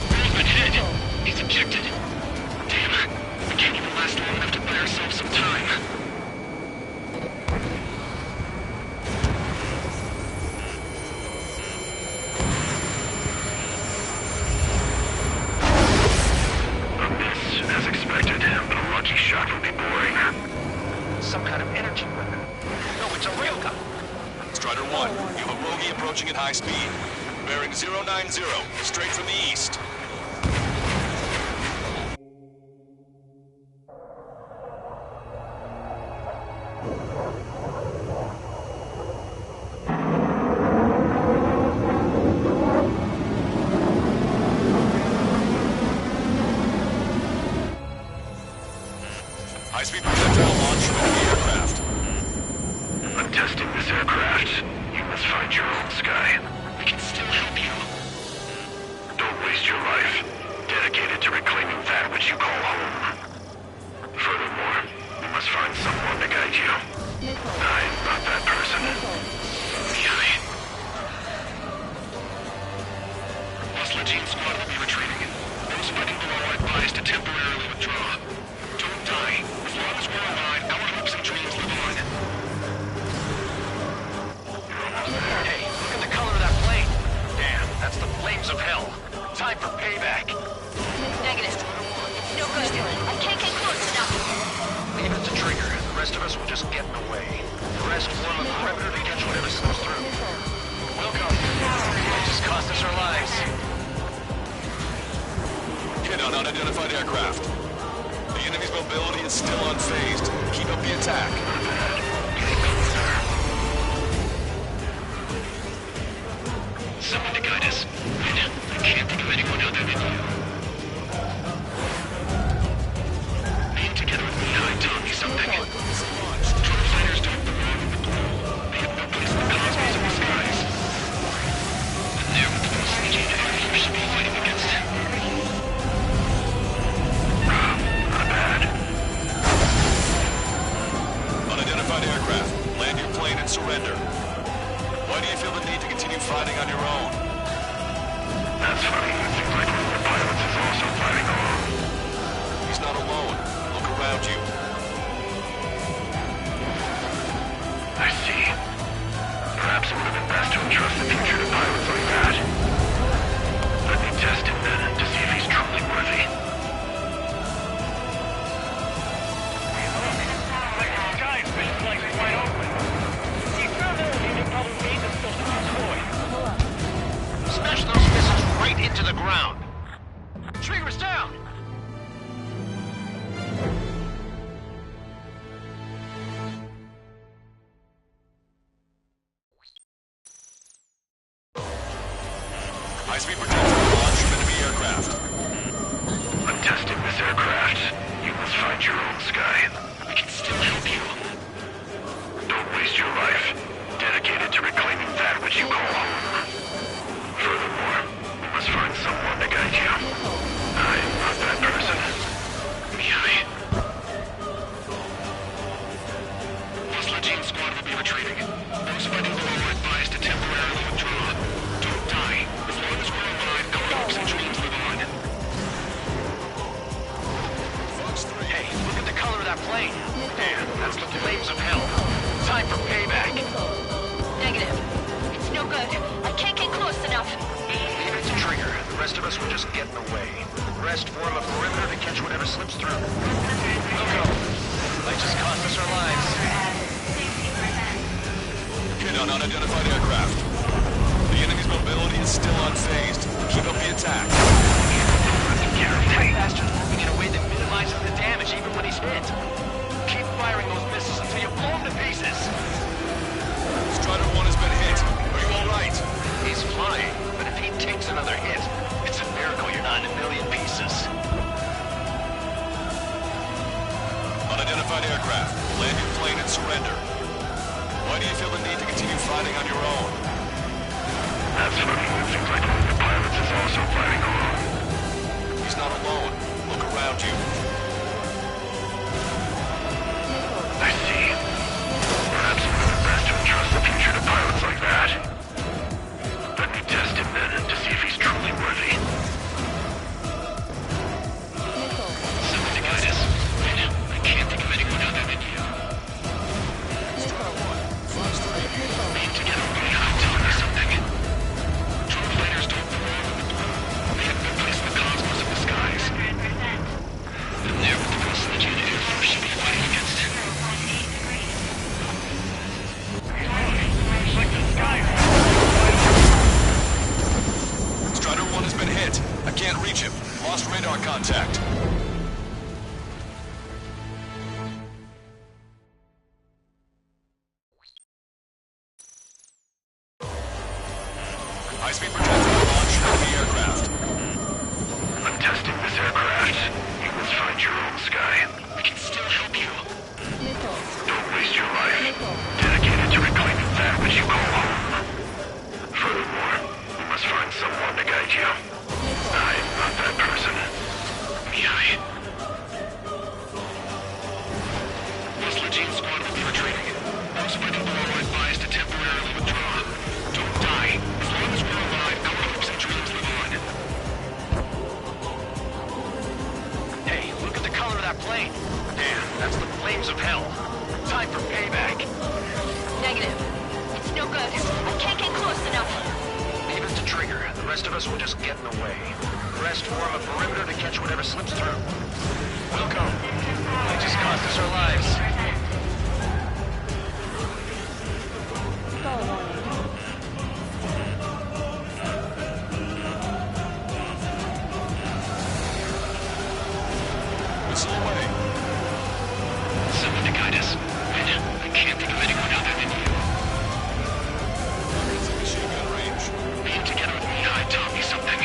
Man's been hit. He's ejected. Damn. We can't even last long enough to buy ourselves some time. As expected, but a lucky shot would be boring. Some kind of energy weapon. No, it's a railgun. Strider 1, you have a bogey approaching at high speed. bearing 090, straight from the east. High-speed projectile launch from enemy aircraft. I'm testing this aircraft. You must find your own sky. We can still help you. Don't waste your life. Dedicated to reclaiming that which you call home. Furthermore, you must find someone to guide you. I'm not that person. Miai. Lost Legion squad will be retreating. Those fighting below are advised to temporarily withdraw. Don't die. As long as we're alive, our hopes and dreams live on. Hey, look at the color of that plane. Damn, that's the flames of hell. Time for payback. Negative. No good. I can't get close enough. Leave it to Trigger. The rest of us will just get in the way. The rest form a perimeter to catch whatever slips through. Welcome. It just cost us our lives. Hit on unidentified aircraft. The enemy's mobility is still unfazed. Keep up the attack. Someone to guide us. I can't think of anyone other than you. Being together with Miai taught me something. True fighters don't belong in the blue. They have no place in the cosmos of the skies. And they're what the most Legion Air Force should be fighting against. Not bad. Unidentified aircraft. Land your plane and surrender. Why do you feel the need to continue fighting on your own? That's funny. It seems like one of the pilots is also fighting alone. He's not alone. Look around you. I see. Perhaps it would have been best to entrust the future to pilots like that. Let me test him then, to see if he's truly worthy. Guys, this place is wide open. You probably need to still deploy. Smash those missiles right into the ground. Trigger's down. High-speed projectile launch from enemy aircraft. I'm testing this aircraft. You must find your own sky. We can still help you. Don't waste your life. Dedicated to reclaiming that which you call home. Furthermore, you must find someone to guide you. I'm not that person. Miai. Lost Legion squad will be retreating. Those fighting below are advised to temporarily withdraw. Don't die. As long as we're alive, our hopes and dreams live on. Hey, look at the color of that plane. Damn, that's the flames of hell. Time for payback. Negative. It's no good. I can't get close enough. Leave it to Trigger. The rest of us will just get in the way. The rest form a perimeter to catch whatever slips through. Welcome. They just cost us our lives. Hit on unidentified aircraft. The enemy's mobility is still unfazed. Keep up the attack. Tight bastards moving in a way that minimizes the damage even when he's hit. Keep firing those missiles until you blow him to pieces. Strider 1 has been hit. Are you alright? He's flying, but if he takes another hit, it's a miracle you're not in a million pieces. Unidentified aircraft. Land your plane and surrender. Why do you feel the need to continue fighting on your own? That's funny. It seems like one of the pilots is also fighting alone. He's not alone. Look around you. I see. Perhaps it would have been best to entrust the future to pilots like that. Let me test him then, to see if he's truly worthy. Someone to guide us. I can't think of anyone other than you. Being together with Miai taught me something. True fighters don't belong in the blue. They have no place in the cosmos of the skies. High-speed projectile launch from the aircraft. I'm testing this aircraft. You must find your own sky. We can still help you. Don't waste your life. Dedicated to reclaiming that which you call home. Furthermore, we must find someone to guide you. I'm not that person. Mihai. This Legion squad will be retreating. Most people below are advised to temporarily withdraw. Don't die. As long as we're alive, our hopes and dreams live on. Hey, look at the color of that plane. Damn, that's the flames of hell. Time for payback. Negative. It's no good. I can't get close enough. Leave it to Trigger. The rest of us will just get in the way. The rest form a perimeter to catch whatever slips through. Welcome. They just cost us our lives. Missile away. Someone to guide us. I can't think of anyone other than you. Machine gun range. Being together with Mihai taught me something.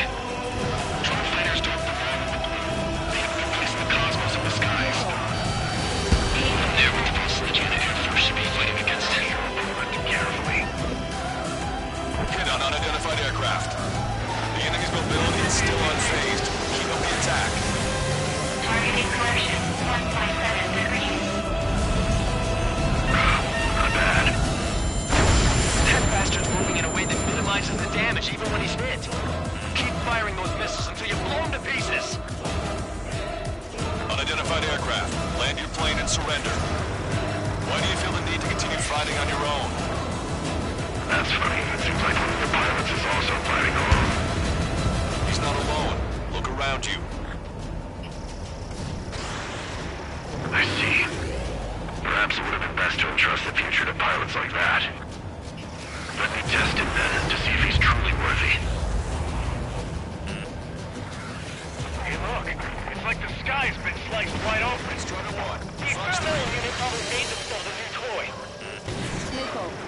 Drone fighters don't belong in the blue. They have no place in the cosmos of the skies. From there, with the Pulse Legion Air Force should be fighting against it. But carefully. Hit on unidentified aircraft. The enemy's mobility is still unfazed. Keep up the attack. Targeting correction. 1.7 degrees. Not bad. That bastard's moving in a way that minimizes the damage even when he's hit. Keep firing those missiles until you blow him to pieces. Unidentified aircraft. Land your plane and surrender. Why do you feel the need to continue fighting on your own? That's funny. It seems like one of the pilots is also fighting alone. He's not alone. Look around you. I see. Perhaps it would have been best to entrust the future to pilots like that. Let me test him then to see if he's truly worthy. Hey, look. It's like the sky's been sliced wide open. Strider 1. The experimental unit probably made themselves a new toy.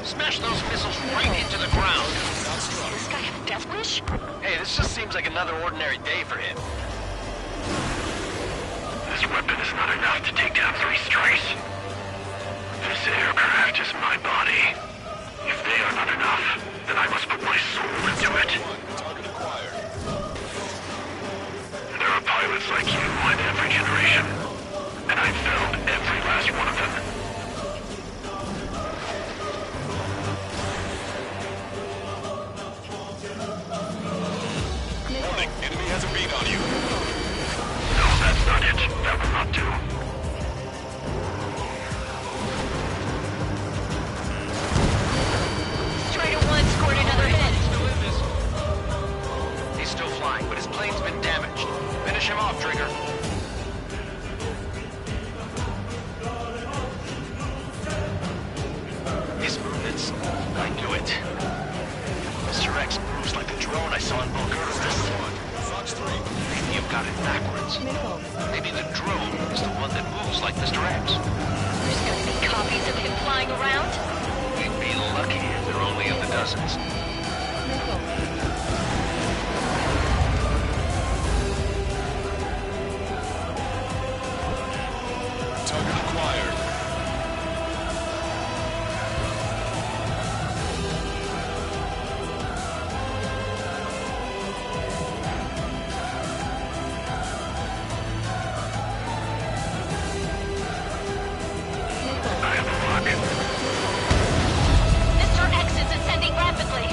Smash those missiles right into the ground. Does this guy have a death wish? Hey, this just seems like another ordinary day for him. This weapon is not enough to take down 3 strikes. This aircraft is my body. If they are not enough, then I must put my soul into it. Target acquired. There are pilots like you in every generation, and I've found every last one of them. Warning, enemy has a beat on you. No, that's not it. That will not do. Strider 1 scored another hit. He's still flying, but his plane's been damaged. Finish him off, Trigger. His movements, I knew it. Mr. X moves like the drone I saw in Bulgaria. Fox 3. Maybe you've got it backwards. Maybe the drone is the one that moves like Mr. X. There's gonna be copies of him flying around? We'd be lucky if they're only in the dozens. Target acquired. Mr. X is ascending rapidly.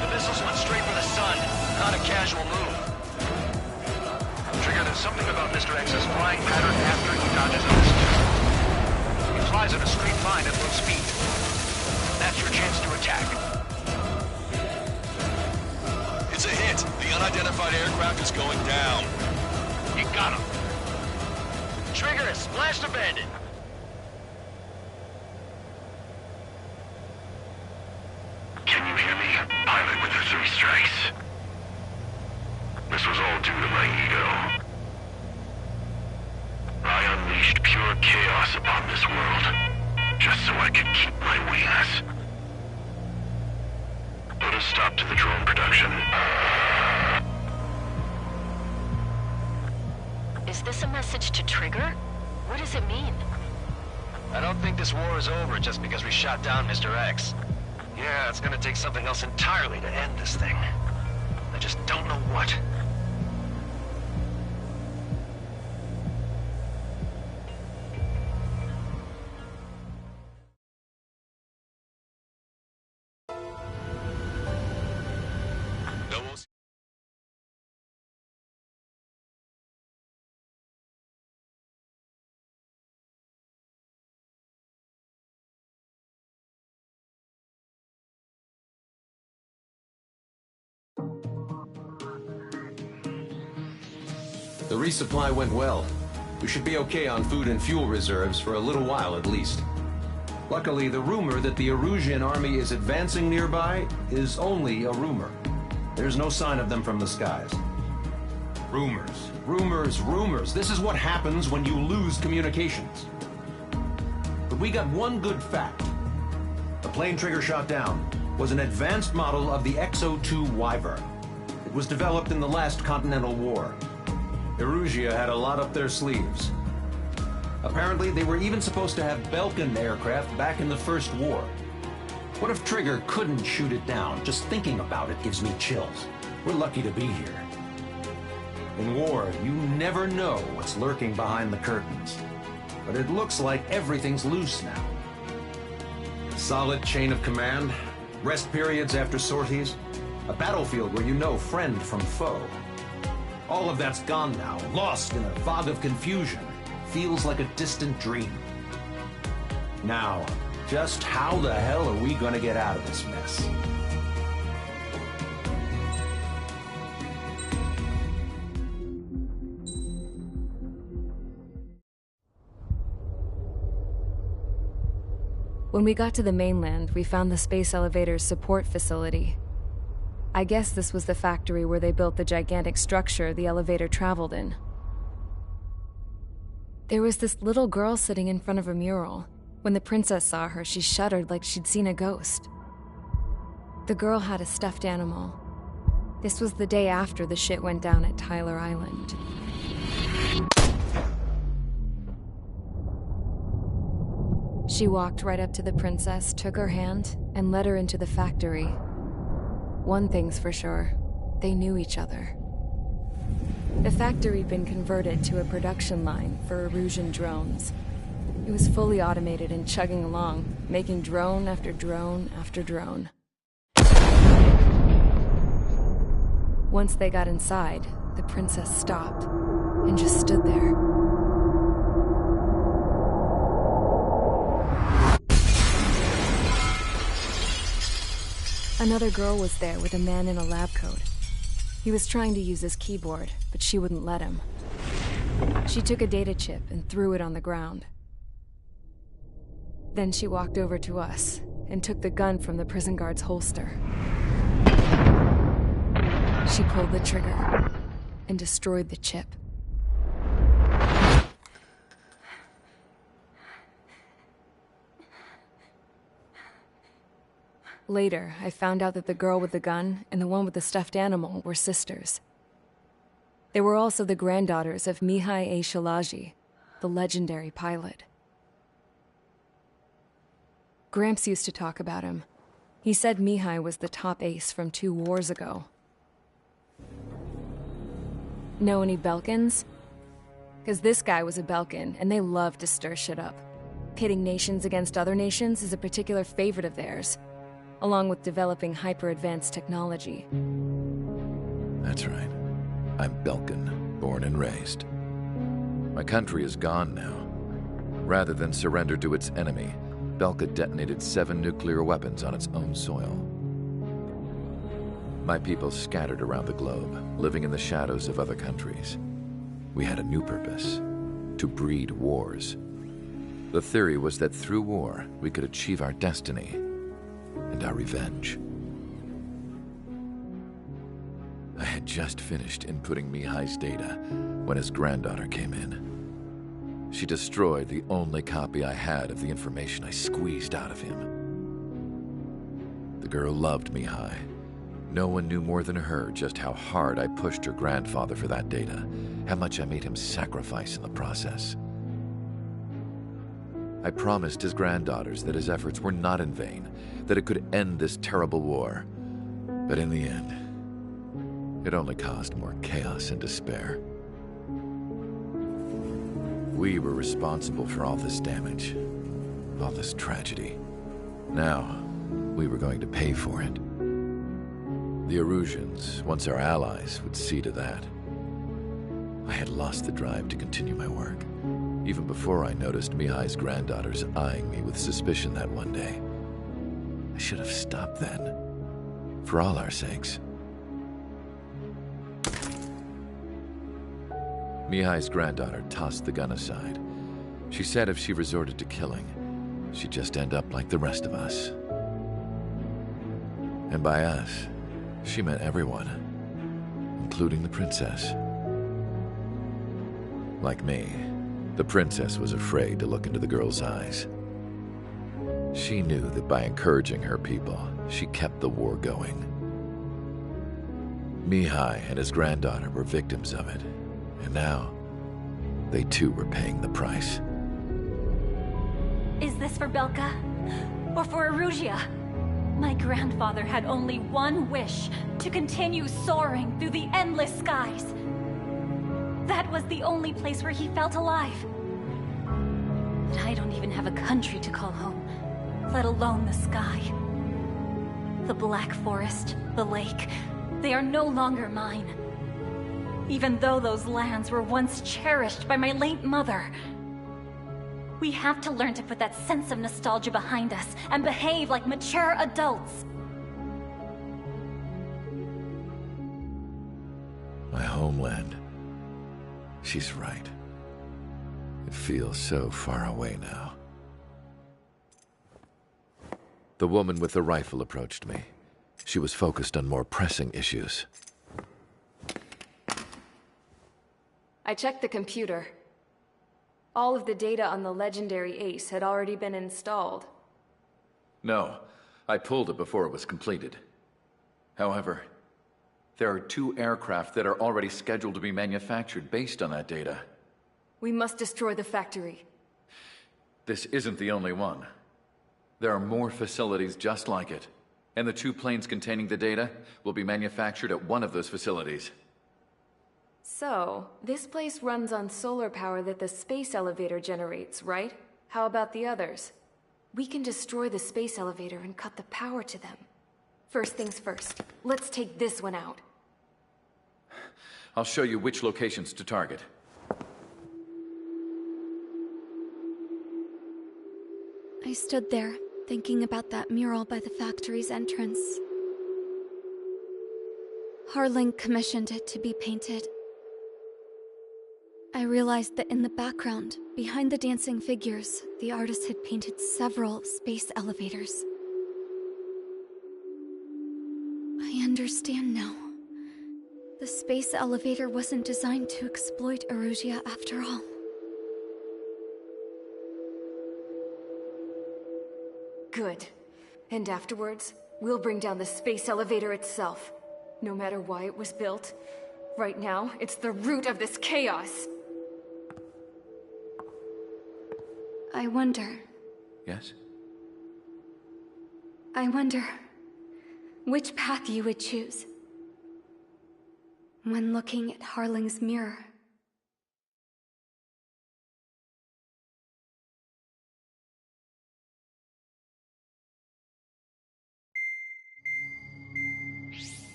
The missiles went straight for the sun. Not a casual move. Trigger, there's something about Mr. X's flying pattern after he dodges a missile. He flies at a straight line at low speed. That's your chance to attack. It's a hit. The unidentified aircraft is going down. You got him. Trigger has splashed a bandit. Can you hear me, pilot with the 3 strikes? This was all due to my ego. I unleashed pure chaos upon this world, just so I could keep my wings. But a stop to the drone production. Is this a message to Trigger? What does it mean? I don't think this war is over just because we shot down Mr. X. Yeah, it's gonna take something else entirely to end this thing. I just don't know what. The resupply went well. We should be okay on food and fuel reserves for a little while at least. Luckily, the rumor that the Erusian army is advancing nearby is only a rumor. There's no sign of them from the skies. Rumors, rumors, rumors. This is what happens when you lose communications. But we got one good fact. The plane Trigger shot down was an advanced model of the X-02 Wyvern. It was developed in the last Continental War. Erusia had a lot up their sleeves. Apparently, they were even supposed to have Belkin aircraft back in the First War. What if Trigger couldn't shoot it down? Just thinking about it gives me chills. We're lucky to be here. In war, you never know what's lurking behind the curtains. But it looks like everything's loose now. Solid chain of command, rest periods after sorties, a battlefield where you know friend from foe. All of that's gone now, lost in a fog of confusion. Feels like a distant dream. Now, just how the hell are we gonna get out of this mess? When we got to the mainland, we found the space elevator's support facility. I guess this was the factory where they built the gigantic structure the elevator traveled in. There was this little girl sitting in front of a mural. When the princess saw her, she shuddered like she'd seen a ghost. The girl had a stuffed animal. This was the day after the shit went down at Tyler Island. She walked right up to the princess, took her hand, and led her into the factory. One thing's for sure, they knew each other. The factory'd been converted to a production line for Erusian drones. It was fully automated and chugging along, making drone after drone after drone. Once they got inside, the princess stopped and just stood there. Another girl was there with a man in a lab coat. He was trying to use his keyboard, but she wouldn't let him. She took a data chip and threw it on the ground. Then she walked over to us and took the gun from the prison guard's holster. She pulled the trigger and destroyed the chip. Later, I found out that the girl with the gun and the one with the stuffed animal were sisters. They were also the granddaughters of Mihai A. Shalaji, the legendary pilot. Gramps used to talk about him. He said Mihai was the top ace from 2 wars ago. Know any Belkins? Because this guy was a Belkin, and they love to stir shit up. Pitting nations against other nations is a particular favorite of theirs, along with developing hyper-advanced technology. That's right. I'm Belkin, born and raised. My country is gone now. Rather than surrender to its enemy, Belka detonated 7 nuclear weapons on its own soil. My people scattered around the globe, living in the shadows of other countries. We had a new purpose: to breed wars. The theory was that through war, we could achieve our destiny and our revenge. I had just finished inputting Mihai's data when his granddaughter came in. She destroyed the only copy I had of the information I squeezed out of him. The girl loved Mihai No one knew more than her just how hard I pushed her grandfather for that data, how much I made him sacrifice in the process. I promised his granddaughters that his efforts were not in vain, that it could end this terrible war. But in the end, it only caused more chaos and despair. We were responsible for all this damage, all this tragedy. Now, we were going to pay for it. The Erusians, once our allies, would see to that. I had lost the drive to continue my work, even before I noticed Mihai's granddaughters eyeing me with suspicion that one day. I should have stopped then, for all our sakes. Mihai's granddaughter tossed the gun aside. She said if she resorted to killing, she'd just end up like the rest of us. And by us, she meant everyone, including the princess. Like me, the princess was afraid to look into the girl's eyes. She knew that by encouraging her people, she kept the war going. Mihai and his granddaughter were victims of it, and now they too were paying the price. Is this for Belka? Or for Erusea? My grandfather had only one wish, to continue soaring through the endless skies. That was the only place where he felt alive. But I don't even have a country to call home, let alone the sky. The Black Forest, the lake, they are no longer mine. Even though those lands were once cherished by my late mother. We have to learn to put that sense of nostalgia behind us and behave like mature adults. My homeland. She's right. It feels so far away now. The woman with the rifle approached me. She was focused on more pressing issues. I checked the computer. All of the data on the legendary Ace had already been installed. No, I pulled it before it was completed. However, there are 2 aircraft that are already scheduled to be manufactured based on that data. We must destroy the factory. This isn't the only one. There are more facilities just like it, and the 2 planes containing the data will be manufactured at one of those facilities. So, this place runs on solar power that the space elevator generates, right? How about the others? We can destroy the space elevator and cut the power to them. First things first, let's take this one out. I'll show you which locations to target. I stood there, thinking about that mural by the factory's entrance. Harling commissioned it to be painted. I realized that in the background, behind the dancing figures, the artist had painted several space elevators. I understand now. The space elevator wasn't designed to exploit Erusea after all. Good. And afterwards, we'll bring down the space elevator itself. No matter why it was built, right now, it's the root of this chaos. I wonder... Yes? I wonder... which path you would choose when looking at Harling's mirror.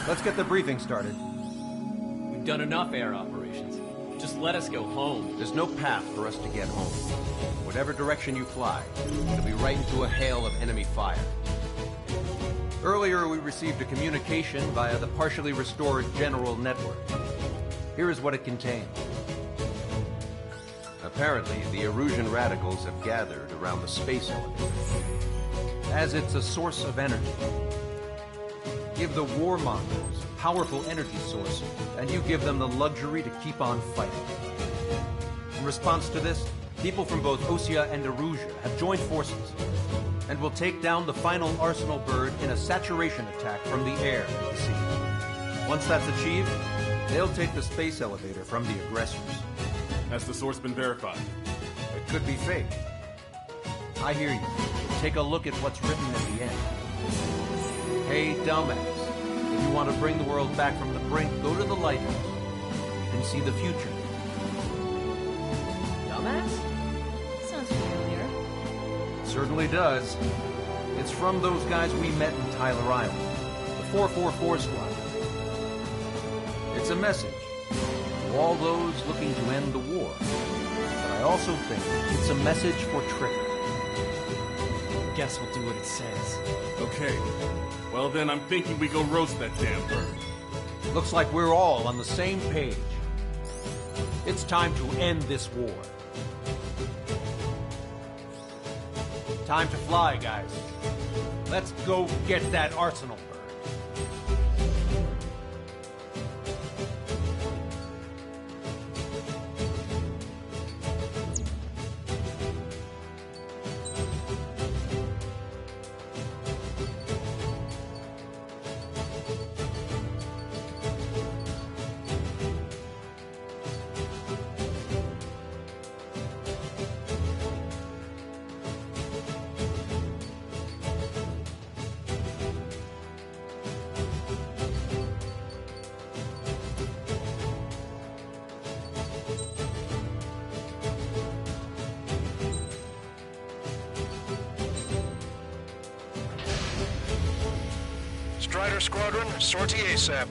Let's get the briefing started. We've done enough air operations. Just let us go home. There's no path for us to get home. Whatever direction you fly, it'll be right into a hail of enemy fire. Earlier, we received a communication via the partially restored General Network. Here is what it contained. Apparently, the Erusian radicals have gathered around the space elevator, as it's a source of energy. Give the warmongers a powerful energy source, and you give them the luxury to keep on fighting. In response to this, people from both Osea and Erusea have joined forces. and will take down the final Arsenal bird in a saturation attack from the air, you see. Once that's achieved, they'll take the space elevator from the aggressors. Has the source been verified? It could be fake. I hear you. Take a look at what's written at the end. Hey, dumbass. If you want to bring the world back from the brink, go to the lighthouse. You can see the future. Dumbass? Sounds familiar. Certainly does. It's from those guys we met in Tyler Island, the 444 Squad. It's a message to all those looking to end the war. But I also think it's a message for Trigger. Guess we'll do what it says. Okay. Well then, I'm thinking we go roast that damn bird. Looks like we're all on the same page. It's time to end this war. Time to fly, guys. Let's go get that Arsenal bird. Strider Squadron, sortie ASAP.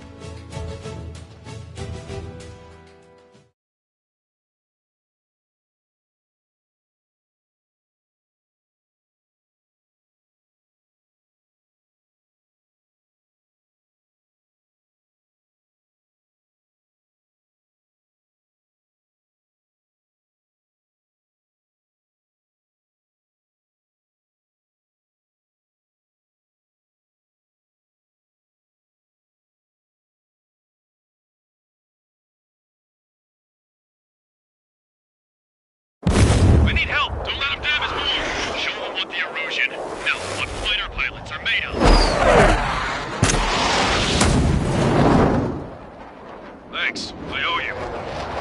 We need help! Don't let them damage more! Show them what the erosion, no, what fighter pilots are made of! Thanks, I owe you.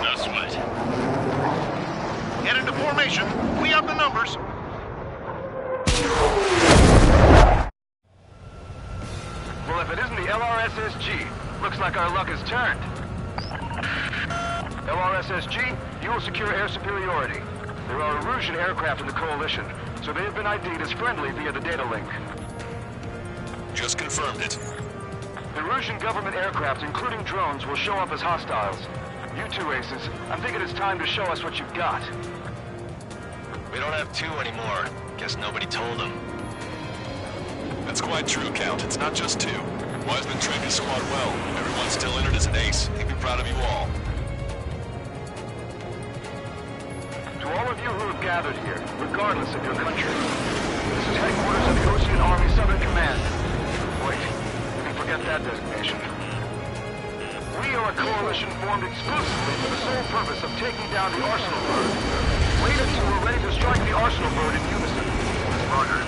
No sweat. Get into formation. We have the numbers. Well, if it isn't the LRSSG, looks like our luck has turned. LRSSG, you will secure air superiority. There are Erusian aircraft in the Coalition, so they have been ID'd as friendly via the data link. Just confirmed it. The Erusian government aircraft, including drones, will show up as hostiles. You two aces, I'm thinking it's time to show us what you've got. We don't have two anymore. Guess nobody told them. That's quite true, Count. It's not just two. Wiseman trained his squad well. Everyone's still entered as an ace. He'd be proud of you all. To all of you who have gathered here, regardless of your country, this is headquarters of the Ocean Army Southern Command. Wait, you can forget that designation. We are a coalition formed exclusively for the sole purpose of taking down the Arsenal bird. Wait until we're ready to strike the Arsenal bird in unison. Roger.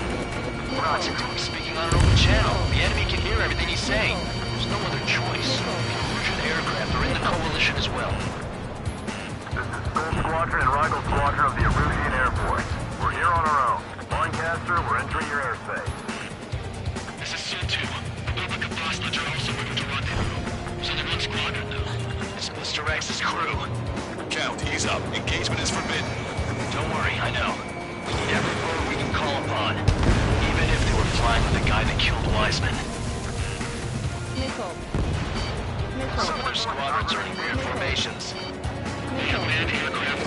What's it doing speaking on an open channel? The enemy can hear everything he's saying. There's no other choice. The Erusian aircraft are in the Coalition as well. This is Skull Squadron and Rigel Squadron of the Erusian Air Force. We're here on our own. Lancaster, we're entering your airspace. This is Sul-2. Republic of Bosnich are also moving to rendezvous. There's only one squadron, though. It's Mr. X's crew. Count, ease up. Engagement is forbidden. Don't worry, I know. We need every bird we can call upon. Even if they were flying with the guy that killed Wiseman. Some other squadrons are in weird formations. They have manned aircraft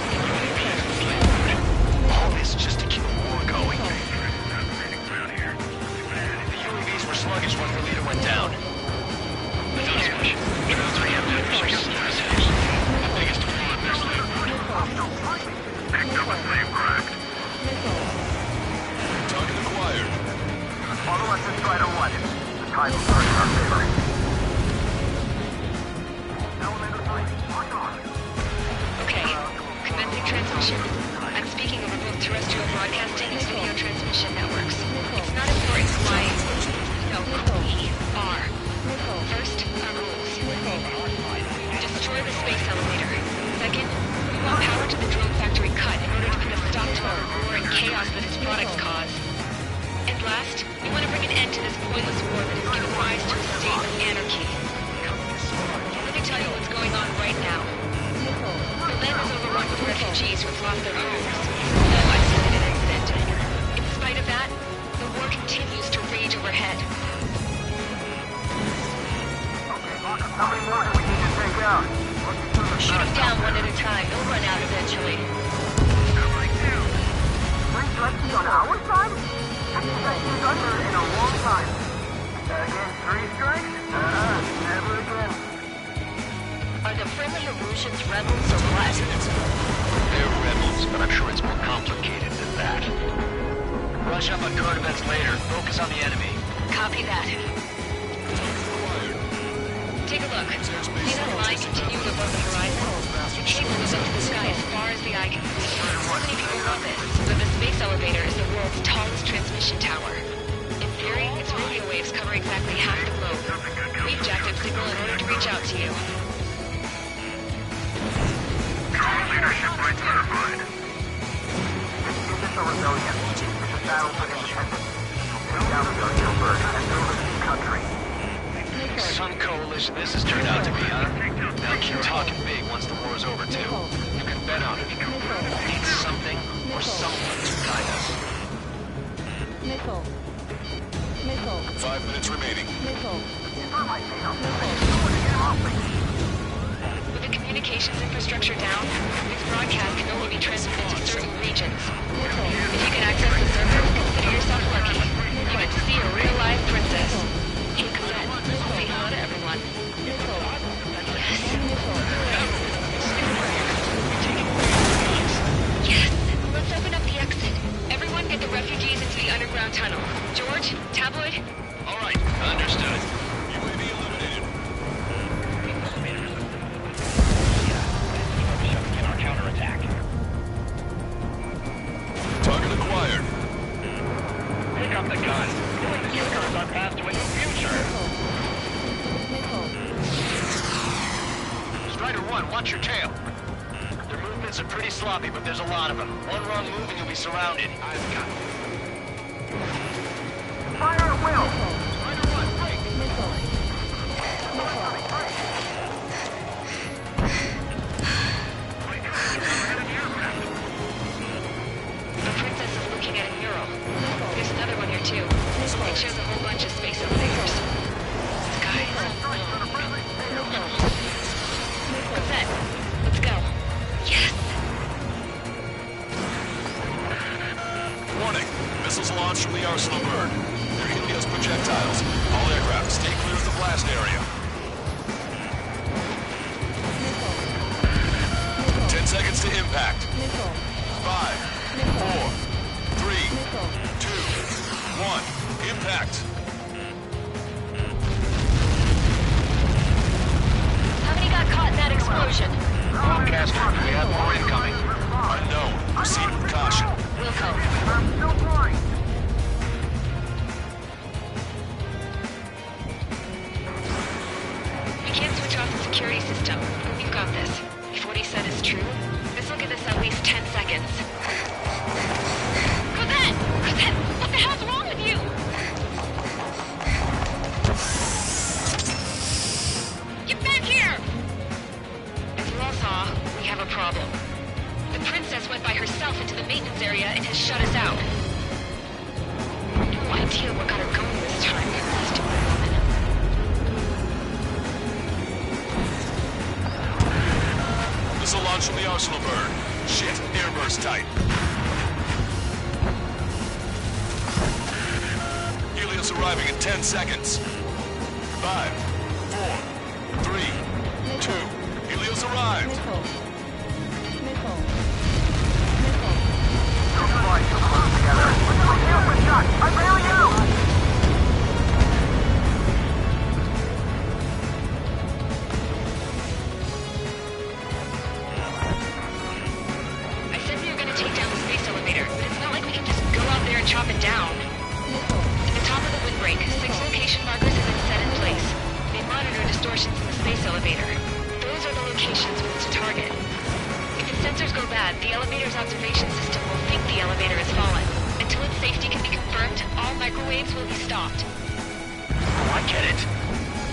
all this just to keep the war going. The UAVs were sluggish when the leader went down. Without question, drones we have members are slurs. The biggest fraud there's Picked up a slave craft. Target acquired. Follow us to Strider 1. The time will turn in our favor. Elevator 3, lock on. Okay, commencing transmission. I'm speaking over both terrestrial broadcasting and video transmission networks. chaos that its products cause. And last, we want to bring an end to this pointless war that has given rise to a state of anarchy. Let me tell you what's going on right now. The land is overrun with refugees who have lost their homes. No isolated incident. In spite of that, the war continues to rage overhead. How many more do we need to take out? Shoot them down one at a time. They'll run out eventually. 3 strikes on our side? That seems under in a long time. Again, 3 strikes? Never again. Are the friendly Erusians rebels or what? They're rebels, but I'm sure it's more complicated than that. Rush up on Cordovets later. Focus on the enemy. Copy that. Take a look. See that line continuing above the horizon? It moves up to the sky as far as the eye can see. So many people love it, but the space elevator is the world's tallest transmission tower. In theory, its radio waves cover exactly half the globe. We've jacked up signal in order to reach out to you. Leadership point certified. This is a rebellion. It's a battle for independence. Take down the Bird and build a new country. Some coalition this has turned out to be, huh? Now keep talking big once the war's over, too. You can bet on it. We need something or someone to guide us. Missile. Missile. 5 minutes remaining. Missile. With the communications infrastructure down, this broadcast can only be transmitted to certain regions. If you can access the server, consider yourself lucky. You get to see a real-life princess. Hey, Cosette, say hello to everyone. Yes! Let's open up the exit. Everyone get the refugees into the underground tunnel. George, Tabloid? All right, understood. UAV eliminated. In our counterattack. Target acquired. Pick up the gun. The trigger is our path to a new future. Strider 1, watch your tail. Their movements are pretty sloppy, but there's a lot of them. One wrong move and you'll be surrounded. I've got it. Fire at will! Strider 1, break! The princess is looking at a mural. There's another one here too. It shows a whole bunch of space elevators. Skies. Cosette, let's go. Yes! Warning. Missiles launched from the Arsenal Bird. They're Helios projectiles. All aircraft, stay clear of the blast area. 10 seconds to impact. 5, 4, 3, 2, 1. Impact. How many got caught in that explosion? Broadcaster, we have more incoming. Unknown. Proceed with caution. Wilco. I'm still blind. We can't switch off the security system, but we've got this. If what he said is true, this will give us at least 10 seconds. Cosette! Cosette! What the hell's wrong with you? Get back here! As you all saw, we have a problem. The princess went by herself into the maintenance area and has shut us out. No idea what got her going this time. Stupid woman. Missile launch from the Arsenal Bird. Shit, airburst tight. Helios arriving in 10 seconds. 5, 4, 3, 2. Helios arrived. Don't fly too close together. I bail you! I said we were going to take down the space elevator, but it's not like we can just go out there and chop it down. At the top of the windbreak, 6 location markers have been set in place. They monitor distortions in the space elevator. Those are the locations we need to target. If its sensors go bad, the elevator's observation system will think the elevator has fallen. stopped. Oh, I get it.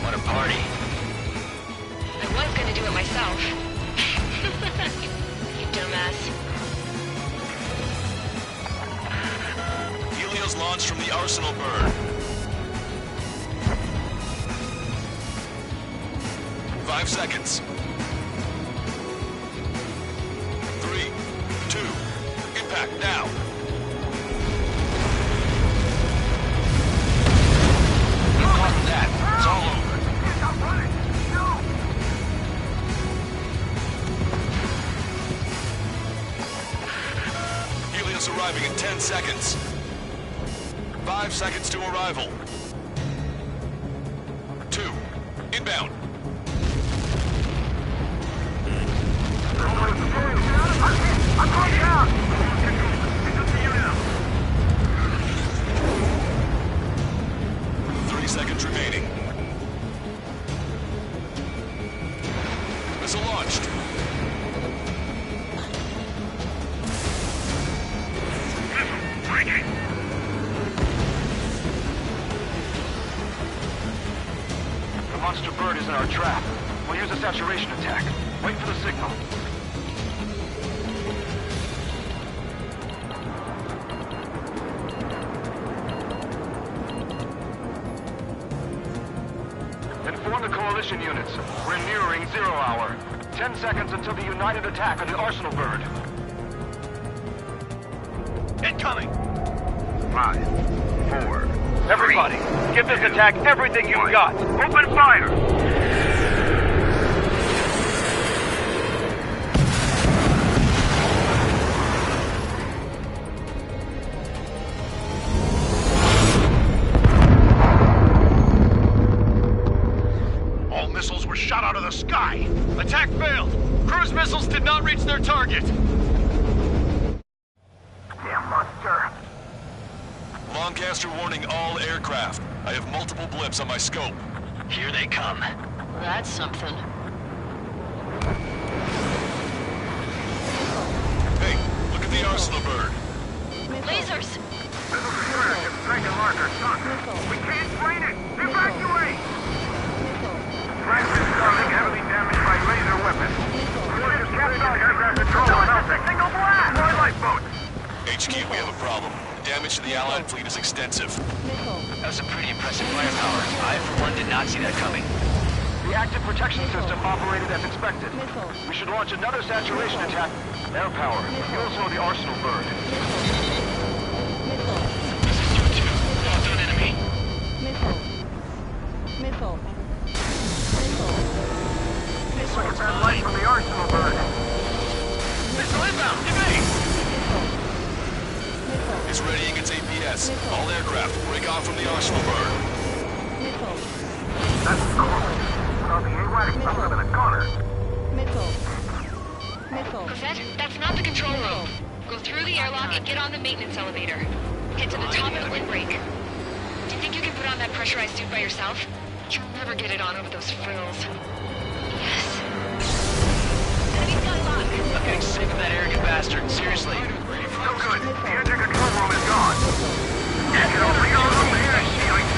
What a party. I was gonna do it myself. You dumbass. Helios launched from the Arsenal bird. 5 seconds. 3, 2, impact now. Caught that. It's all over. Helios arriving in 10 seconds. 5 seconds to arrival. 2, inbound. I'm going down! 3 seconds remaining. Missile launched. The monster bird is in our trap. We'll use a saturation attack. Wait for the signal. Inform the coalition units. We're nearing 0 hour. 10 seconds until the united attack on the Arsenal bird. Incoming! 5, 4. Everybody, give this attack everything you've got. Open fire! All missiles were shot out of the sky. Attack failed. Cruise missiles did not reach their target. Damn monster. Lancaster warning all aircraft. I have multiple blips on my scope. Here they come. That's something. Hey, look at the Arsenal bird. Lasers! We can't train it! Evacuate! Fragments starting heavily damaged by laser weapons. Warriors captured aircraft control on Alpha. Single blast! More lifeboats! HQ, we have a problem. The damage to the Allied fleet is extensive. That's some pretty impressive firepower. I, for one, did not see that coming. The active protection system operated as expected. We should launch another saturation attack. Air power. You also know the Arsenal bird. This is 2-2. Thoughts on enemy. Missile. Missile. Look at that light from the Arsenal bird. Missile inbound! Evade! It's readying its APS. All aircraft, break off from the Arsenal bird. That's close. Saw the AWACS, I would have been a goner. Cosette, that's not the control room. Go through the airlock and get on the maintenance elevator. Get to the top of the windbreak. Do you think you can put on that pressurized suit by yourself? You'll never get it on over those frills. Yes. Enemy's got a lock. I'm getting sick of that arrogant bastard. Seriously. No good. The engine control room is gone. Get on the here, CIC.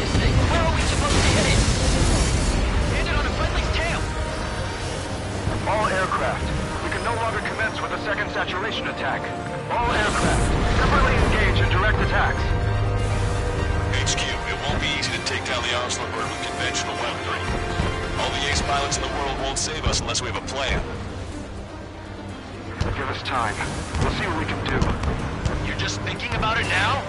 This thing. How are we supposed to hit it? Landed on a friendly's tail. All aircraft. We can no longer commence with a second saturation attack. All aircraft. Separately engage in direct attacks. HQ, it won't be easy to take down the Arsenal bird with conventional weaponry. All the ace pilots in the world won't save us unless we have a plan. Give us time. We'll see what we can do. You're just thinking about it now?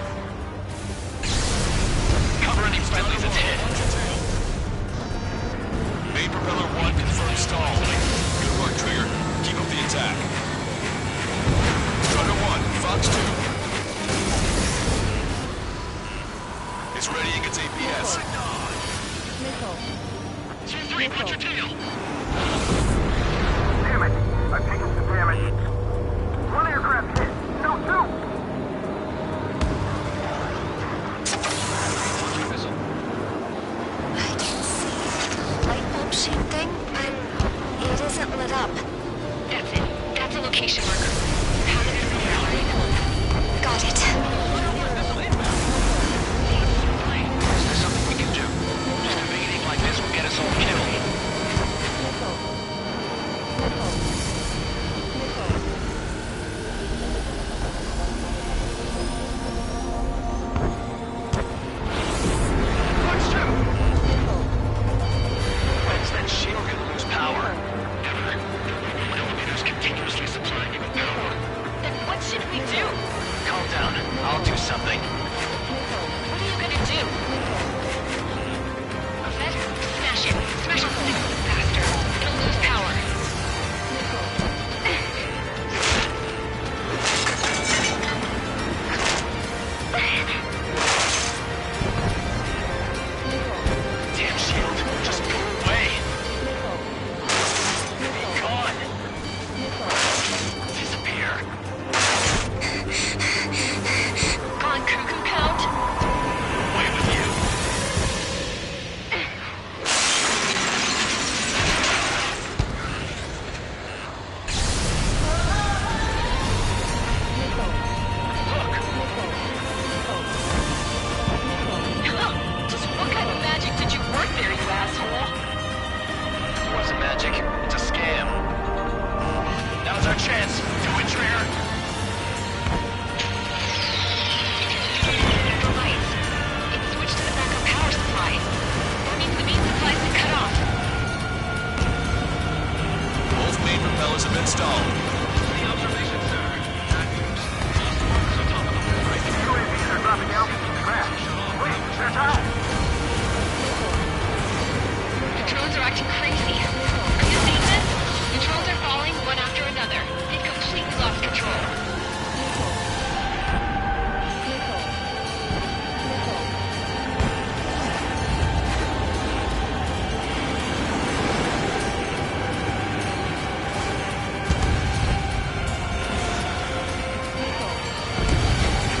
Cover any friendlies that's hit. Main propeller 1 confirmed stall. Good work, Trigger. Keep up the attack. Strutter 1, Fox 2. It's readying its APS. 2-3, put your tail! Damn it. I've taken some damage. One aircraft hit. No, 2. I can see a light bulb shaped thing, but it isn't lit up. That's it. That's a location marker. Have it in the airline. Got it. we do? Calm down. I'll do something. What are you gonna do? Fed? Smash it. Smash the signal faster. It'll lose power. Damn shield. Just go away. Be gone. Disappear. On crew compound. Away with you. Just what kind of magic did you work there, you asshole? It wasn't magic. It's a scam. Now's our chance. Do it, Trigger. The lights. It's switched to the backup power supply. That means the main supply's been cut off. Both main propellers have been stalled. The observation, sir. UAVs are dropping down from the crash. Wait, there's eyes. The drones are acting crazy. Have you seen this? The drones are falling one after another. They've completely lost control.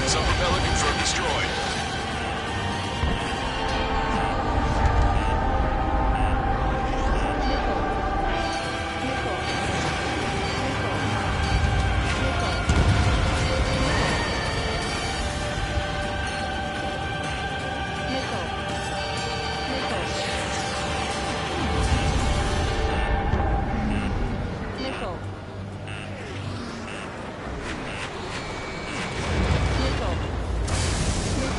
Some propeller confirmed destroyed.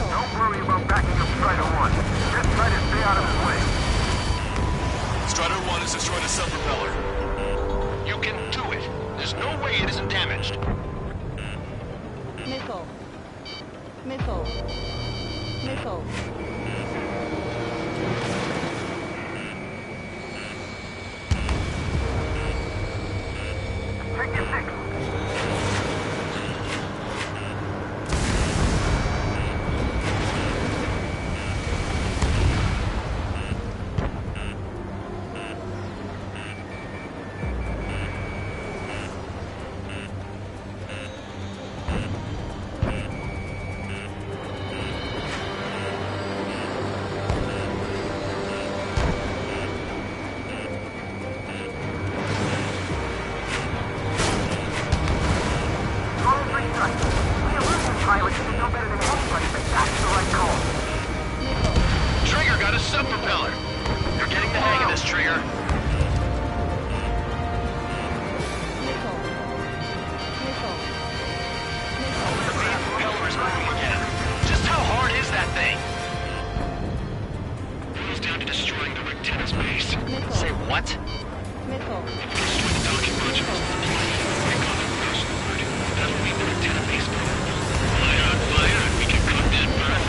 Don't worry about backing up Strider 1. Just try to stay out of his way. Strider 1 has destroyed a sub-propeller. You can do it. There's no way it isn't damaged. Missile. Missile. Missile. Take your pick. Trigger got a sub-propeller. You're getting the hang of this, Trigger. The main propeller is moving again. Just how hard is that thing? Boils down to destroying the Rectenna's base. Say what? Missile. Destroy the docking modules. Bring on the first word. That'll leave the Rectenna base vulnerable. Fire on fire, and we can cook that burn.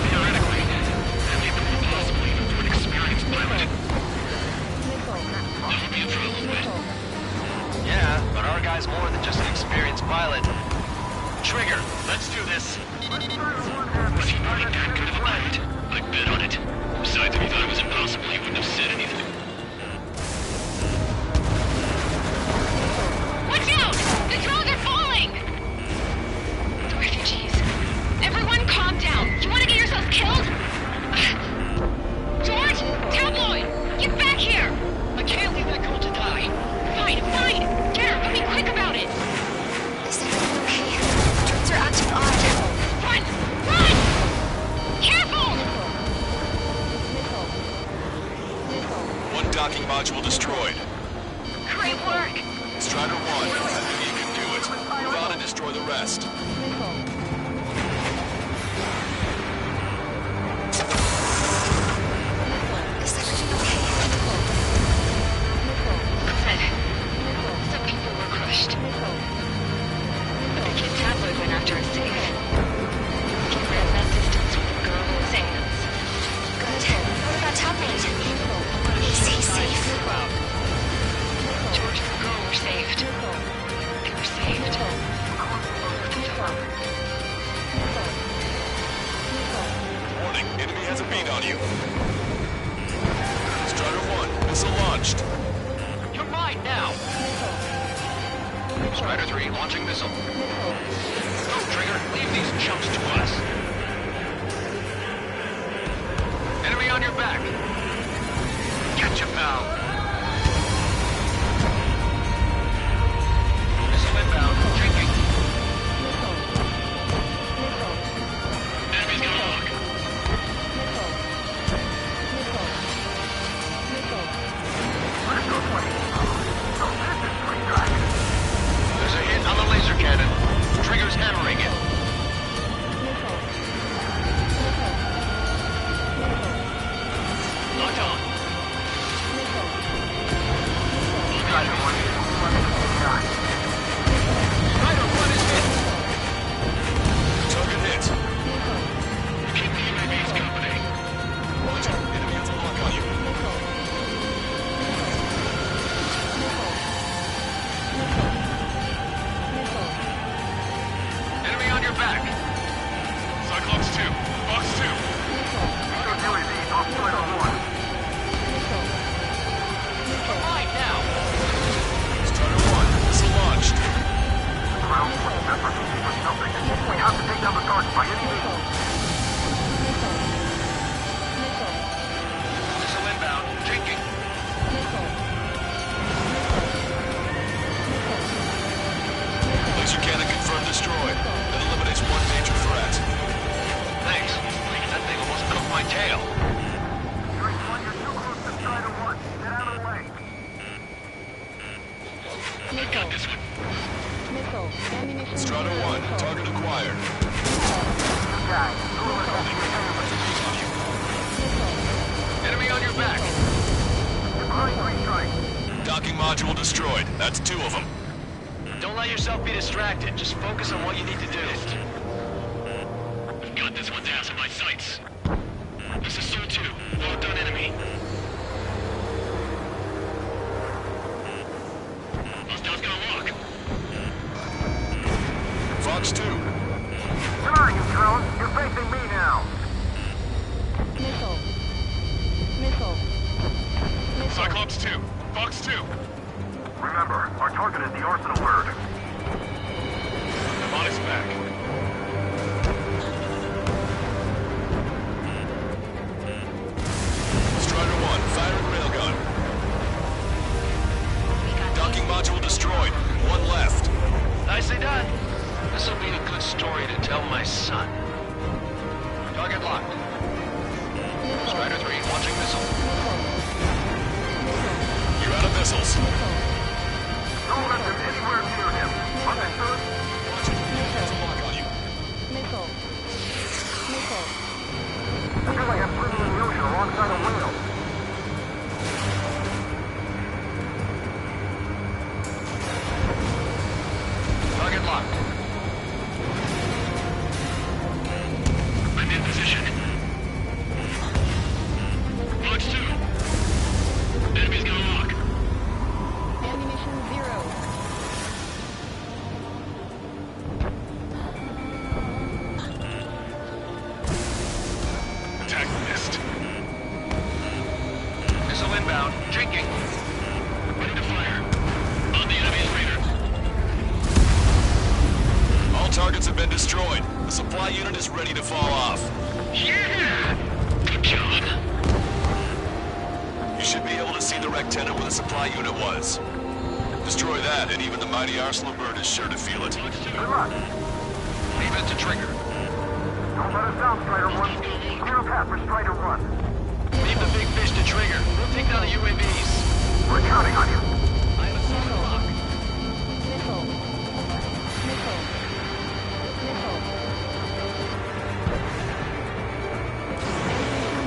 Theoretically, that may prove possible even for an experienced pilot. That would be a problem, but Yeah, but our guy's more than just an experienced pilot. Trigger, let's do this. was he really that good of a pilot? I bet on it. Besides, if he thought it was impossible, he wouldn't have said anything. Watch out! The drones are falling! The refugees. Everyone calm down. You want to get yourselves killed? George! Tabloid! Get back here! I can't leave that girl to die. Fine, fine! Garrett, but be quick about it! Is everything okay? The drones are acting odd. Run! Run! Careful! One docking module destroyed. Great work! Strider 1, I think you can do it. Move out and destroy the rest. Is everything okay? Fred, some people were crushed. But they Strider 3 launching missile. Go, Trigger. Leave these chumps to us. Enemy on your back. Catch him, pal. Missile inbound. Drinking. Enemy's gonna lock. There's a hit on the laser cannon. Trigger's hammering it. Locked on. Strider 1 is hit. Target hit. Keep the UAVs company. Watch out. Enemy has a lock on you. Enemy on your back. Cyclops 2. Fox 2. UAVs off Strider 1. Right now. Strider 1. Missile launched. Ground force effort for something. We have to take down the target by any means. Missile inbound. Drinking. Laser cannon confirmed destroyed. That eliminates one major threat. Thanks. That thing almost cooked my tail. You're too close to Strider 1. Get out of the way. Got this one. Missile. Ammunition. Strider 1. Target acquired. Enemy on your back. Docking module destroyed. That's 2 of them. Don't let yourself be distracted. Just focus on what you need to do. I've got this one's ass in my sights. This is Soul 2. Locked on enemy. Hostile's gonna lock. Fox 2. Where are you, drone? You're facing me now. Missile. Missile. Cyclops 2. Fox 2. Remember, our target is the Arsenal bird. I'm on his back. Strider 1. Firing railgun. Docking module destroyed. 1 left. Nicely done. This'll be a good story to tell my son. Target locked. Strider 3 launching missile. You're out of missiles. Don't let them anywhere near him. Understood? Watch it. Enemy has a lock on you. Missile. Missile. I feel like I'm swimming in the ocean alongside a whale. Target locked. I'm in position. Fox 2. Enemy's gonna lock. Ammunition 0. Attack missed. Missile inbound. Drinking. Ready to fire. On the enemy's radar. All targets have been destroyed. The supply unit is ready to fall off. Yeah! Good job. You should be able to see the rectenna where the supply unit was. Destroy that, and even the mighty Arsenal bird is sure to feel it. Good luck. Leave it to Trigger. Don't let us down, Strider 1. Clear a path for Strider 1. Leave the big fish to Trigger. We'll take down the UAVs. We're counting on you. I have a solid lock. Missile. Missile. Missile.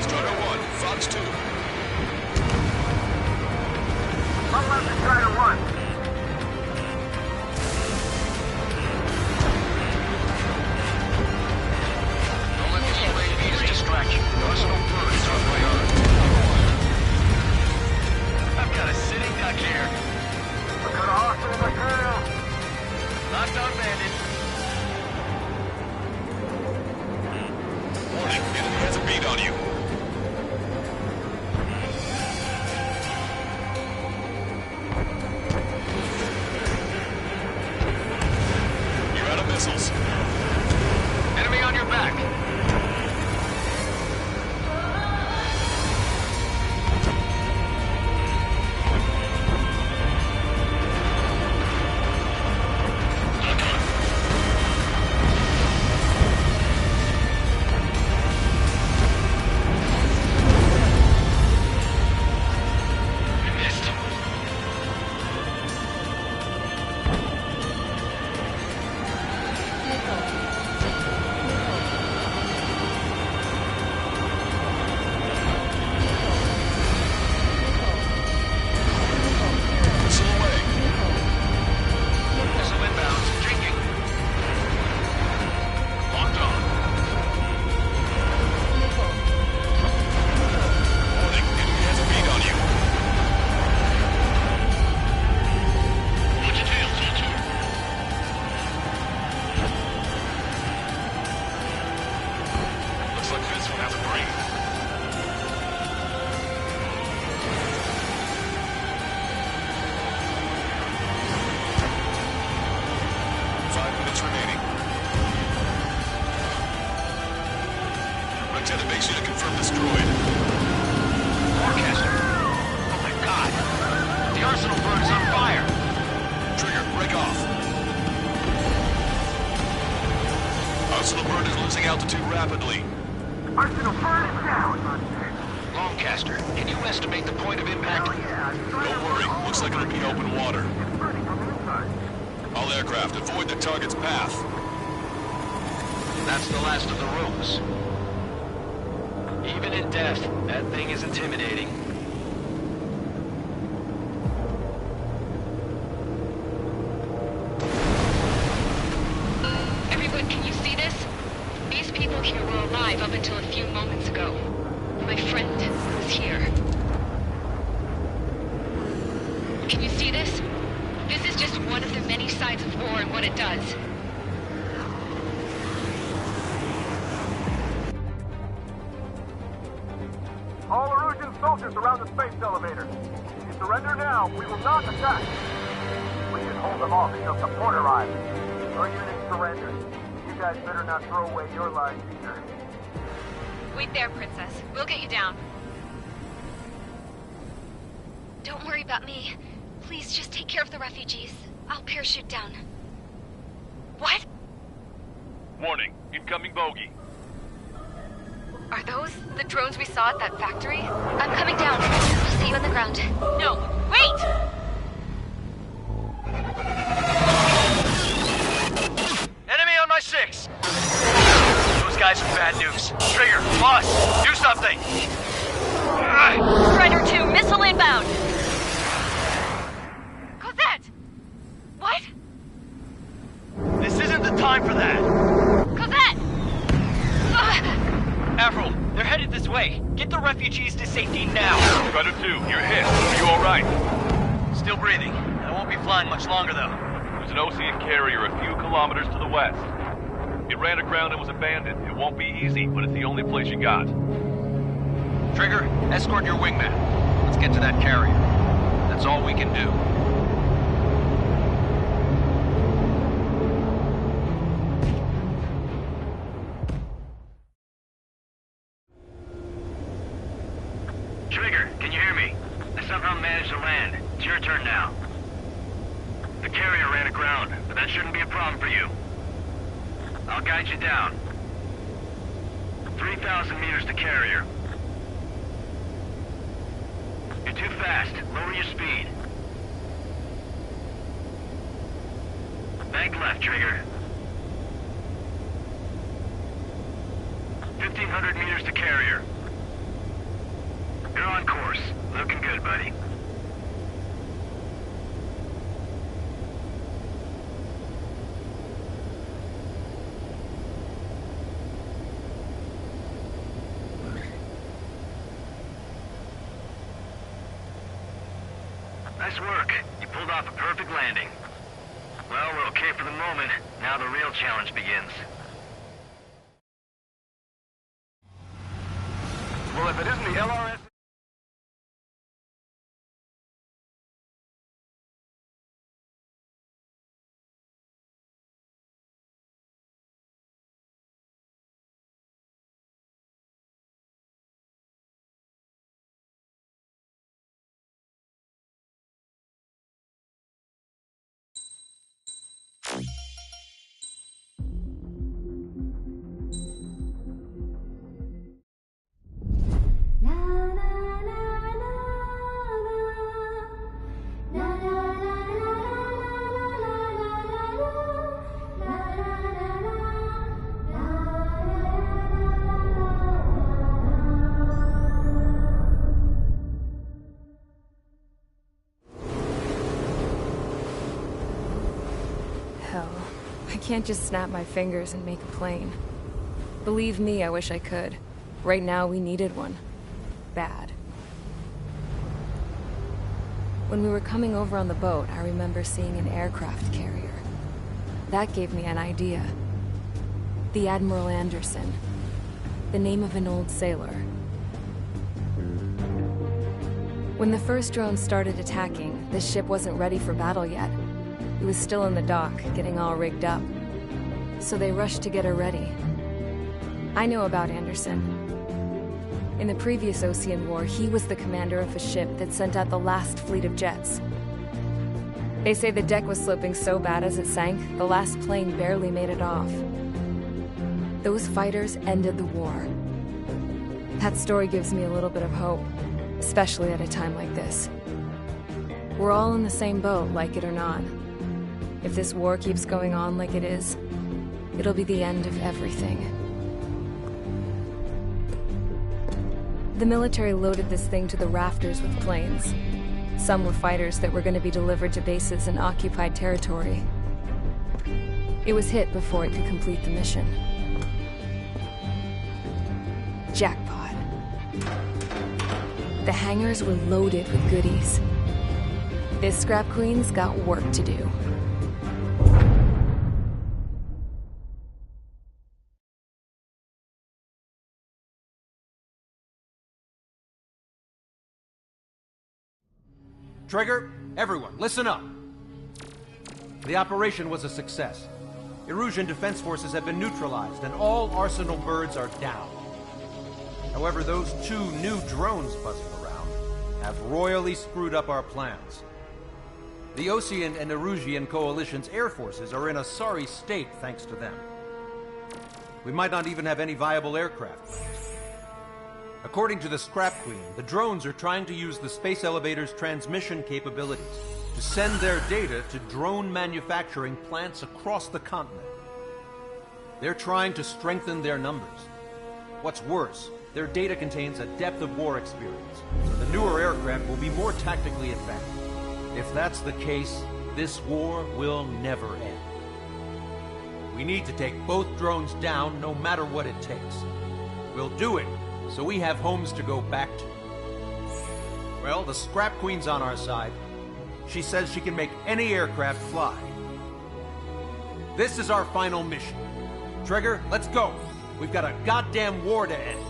Strider 1, Fox 2. One left to Strider 1. Don't let the UAVs distract you. Arsenal bird is our priority. I've got a sitting duck here. missiles. Enemy on your back. Lieutenant makes you to confirm destroyed. Forecaster. Oh my god. The Arsenal bird is on fire. Trigger, break off. Arsenal bird is losing altitude rapidly. Arsenal bird is down. Longcaster, can you estimate the point of impact? Don't worry, looks like it'll be open water. All aircraft, avoid the target's path. That's the last of the rooms. Even in death, that thing is intimidating. Everyone, can you see this? These people here were alive up until a few moments ago. My friend was here. Can you see this? This is just one of the many sides of war and what it does. All Erusian soldiers around the space elevator. If you surrender now, we will not attack. We can hold them off until support arrives. Our units surrender. You guys better not throw away your lives either. Wait there, Princess. We'll get you down. Don't worry about me. Please just take care of the refugees. I'll parachute down. What? Warning, incoming bogey. Are those the drones we saw at that factory? I'm coming down. I'll see you on the ground. No, wait! Enemy on my 6! Those guys are bad news. Trigger, boss, do something! Strider 2, missile inbound! Cosette! What? This isn't the time for that! Cosette! Avril, they're headed this way. Get the refugees to safety now. Strider 2, you're hit. Are you alright? Still breathing. I won't be flying much longer, though. There's an Osean carrier a few kilometers to the west. It ran aground and was abandoned. It won't be easy, but it's the only place you got. Trigger, escort your wingman. Let's get to that carrier. That's all we can do. Trigger, can you hear me? I somehow managed to land. It's your turn now. The carrier ran aground, but that shouldn't be a problem for you. I'll guide you down. 3,000 meters to carrier. You're too fast. Lower your speed. Bank left, Trigger. 1,500 meters to carrier. You're on course. Looking good, buddy. Nice work. You pulled off a perfect landing. Well, we're okay for the moment. Now the real challenge begins. Well, if it isn't the LRS... can't just snap my fingers and make a plane. Believe me, I wish I could. Right now, we needed one. Bad. When we were coming over on the boat, I remember seeing an aircraft carrier. That gave me an idea. The Admiral Anderson. The name of an old sailor. When the first drone started attacking, the ship wasn't ready for battle yet. It was still in the dock, getting all rigged up. So they rushed to get her ready. I know about Anderson. In the previous Osean War, he was the commander of a ship that sent out the last fleet of jets. They say the deck was sloping so bad as it sank, the last plane barely made it off. Those fighters ended the war. That story gives me a little bit of hope, especially at a time like this. We're all in the same boat, like it or not. If this war keeps going on like it is, it'll be the end of everything. The military loaded this thing to the rafters with planes. Some were fighters that were going to be delivered to bases in occupied territory. It was hit before it could complete the mission. Jackpot. The hangars were loaded with goodies. This Scrap Queen's got work to do. Trigger, everyone, listen up. The operation was a success. Erusian defense forces have been neutralized, and all Arsenal birds are down. However, those 2 new drones buzzing around have royally screwed up our plans. The Osean and Erusian coalition's air forces are in a sorry state thanks to them. We might not even have any viable aircraft left. According to the Scrap Queen, the drones are trying to use the space elevator's transmission capabilities to send their data to drone manufacturing plants across the continent. They're trying to strengthen their numbers. What's worse, their data contains a depth of war experience, so the newer aircraft will be more tactically effective. If that's the case, this war will never end. We need to take both drones down no matter what it takes. We'll do it so we have homes to go back to. Well, the Scrap Queen's on our side. She says she can make any aircraft fly. This is our final mission. Trigger, let's go. We've got a goddamn war to end.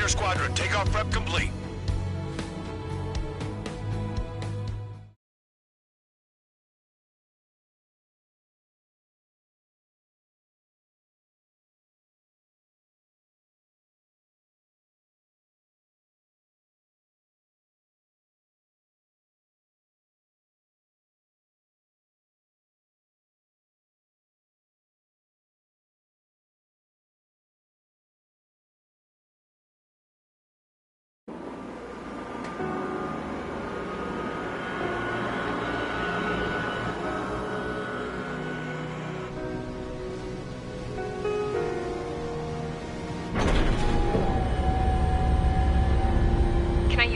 Trigger Squadron, takeoff prep complete.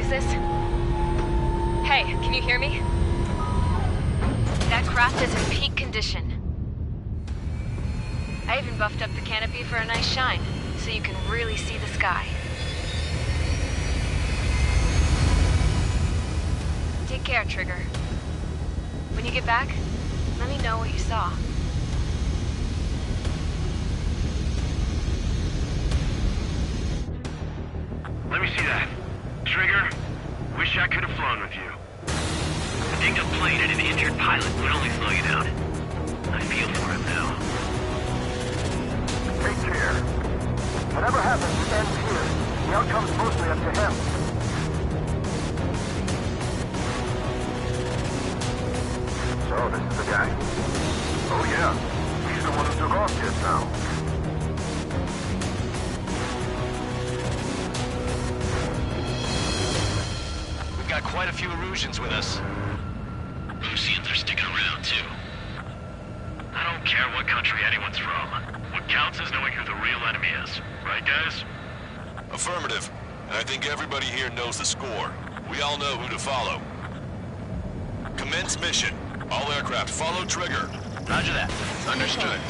This? Hey, can you hear me? That craft is in peak condition. I even buffed up the canopy for a nice shine, so you can really see the sky. Take care, Trigger. When you get back, let me know what you saw. Let me see that. Trigger, wish I could have flown with you. A dinged up plane and an injured pilot would only slow you down. I feel for him now. Take care. Whatever happens, it ends here. The outcome's mostly up to him. So, this is the guy? Oh yeah. He's the one who took off just now. Got quite a few Erusians with us. Lucians are sticking around, too. I don't care what country anyone's from. What counts is knowing who the real enemy is. Right, guys? Affirmative. And I think everybody here knows the score. We all know who to follow. Commence mission. All aircraft follow Trigger. Roger that. Understood.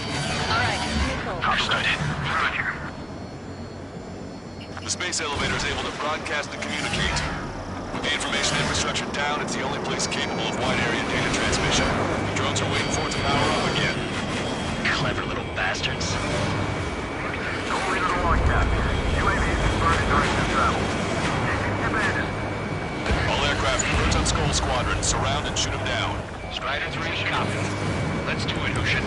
Understood. We're on here. The space elevator is able to broadcast and communicate. With the information infrastructure down, it's the only place capable of wide-area data transmission. The drones are waiting for it to power up again. Clever little bastards. Don't leave it alone, Captain. UAVs converted during this travel. Keep abandoned. All aircraft, Proton Skull Squadron, surround and shoot them down. Strider 3, copy. Let's do it, Hushin.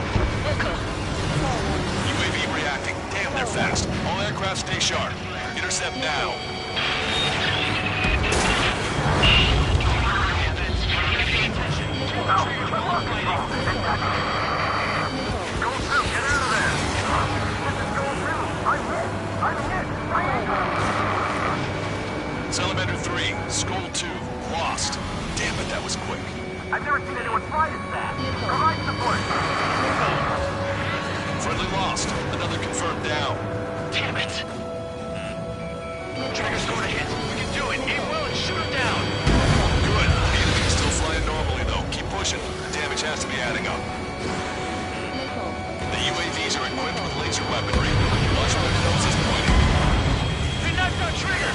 UAV reacting. Damn, they're fast. All aircraft stay sharp. Intercept now. Salamander 3, Skull 2, lost. Damn it, that was quick. I've never seen anyone fly as fast. Provide support. Friendly lost. Another confirmed down. Damn it. Trigger's going to hit. We can do it. Aim well and shoot him down. Good. The enemy's still flying normally, though. Keep pushing. The damage has to be adding up. The UAVs are equipped with laser weaponry. Watch where the nose is pointing. They knocked out Trigger!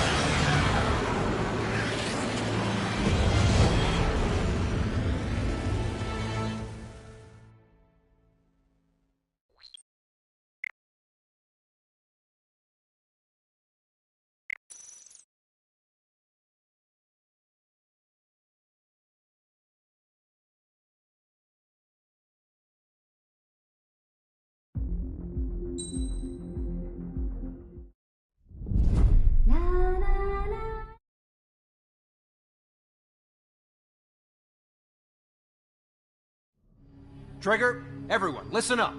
Trigger, everyone, listen up.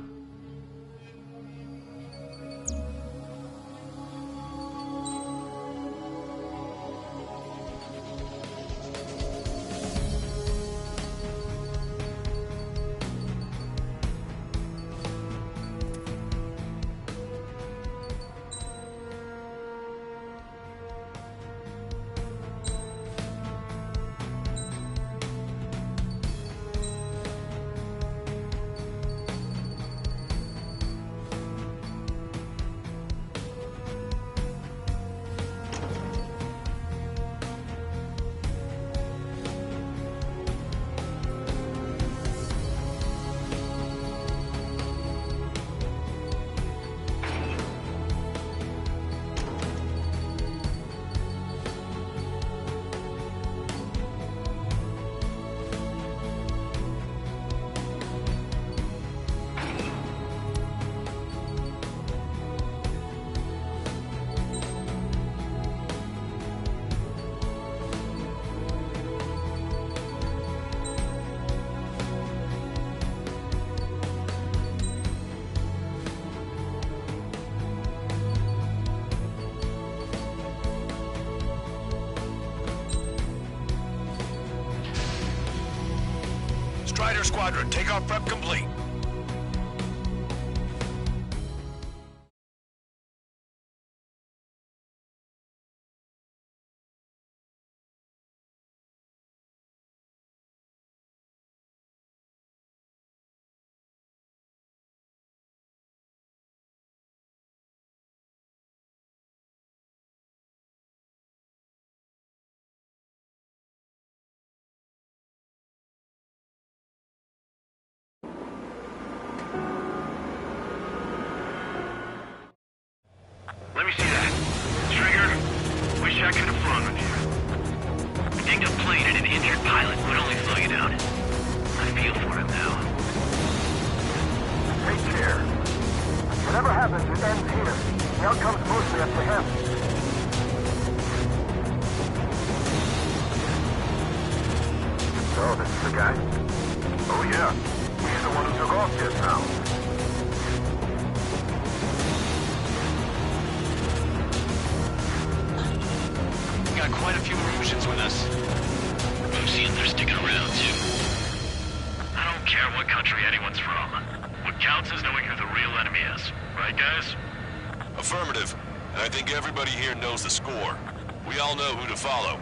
Strider Squadron, takeoff prep complete. Let me see that. Trigger, wish I could have flown with you. I dinged a plane and an injured pilot would only slow you down. I feel for him now. Take care. Whatever happens, it ends here. The outcome's mostly up to him. So, this is the guy? Oh yeah. He's the one who took off just now. Got quite a few Erusians with us. Erusians are sticking around, too. I don't care what country anyone's from. What counts is knowing who the real enemy is. Right, guys? Affirmative. And I think everybody here knows the score. We all know who to follow.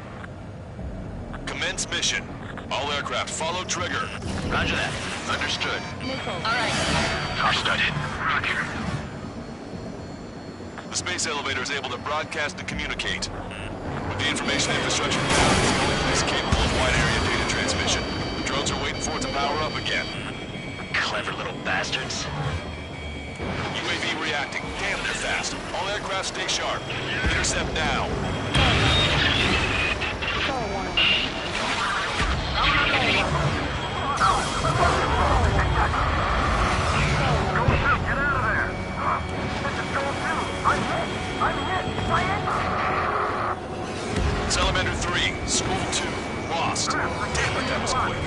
Commence mission. All aircraft follow trigger. Roger that. Understood. Alright. Understood. Roger. The space elevator is able to broadcast and communicate. With the information infrastructure down, it's the only place capable of wide area data transmission. The drones are waiting for it to power up again. Clever little bastards. UAV reacting. Damn, they're fast. All aircraft stay sharp. Intercept now. Salamander 3, School 2, lost. Damn it, that was quick.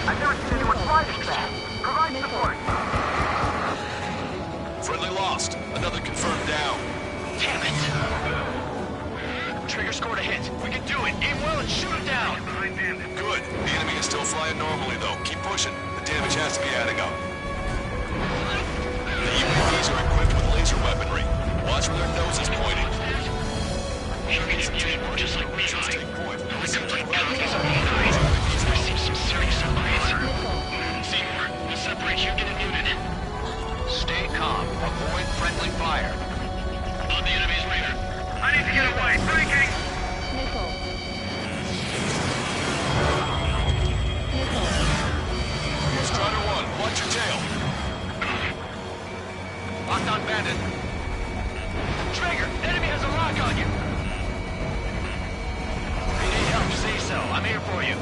I've never seen anyone fly this fast. Provide support. Friendly lost. Another confirmed down. Damn it. Trigger scored a hit. We can do it. Aim well and shoot him down. Good. The enemy is still flying normally, though. Keep pushing. The damage has to be adding up. The UAVs are equipped with laser weaponry. Watch where their nose is pointing. You're getting muted more just like me, right? The complete copies of me, right? There seems some serious upgrades. Seymour, we'll separate you, get it muted. Stay calm. Avoid friendly fire. On the enemy's radar. I need to get away. Breaking! Strider 1, watch your tail. Locked on bandit. Trigger, enemy has a lock on you. If you need help, say so. I'm here for you.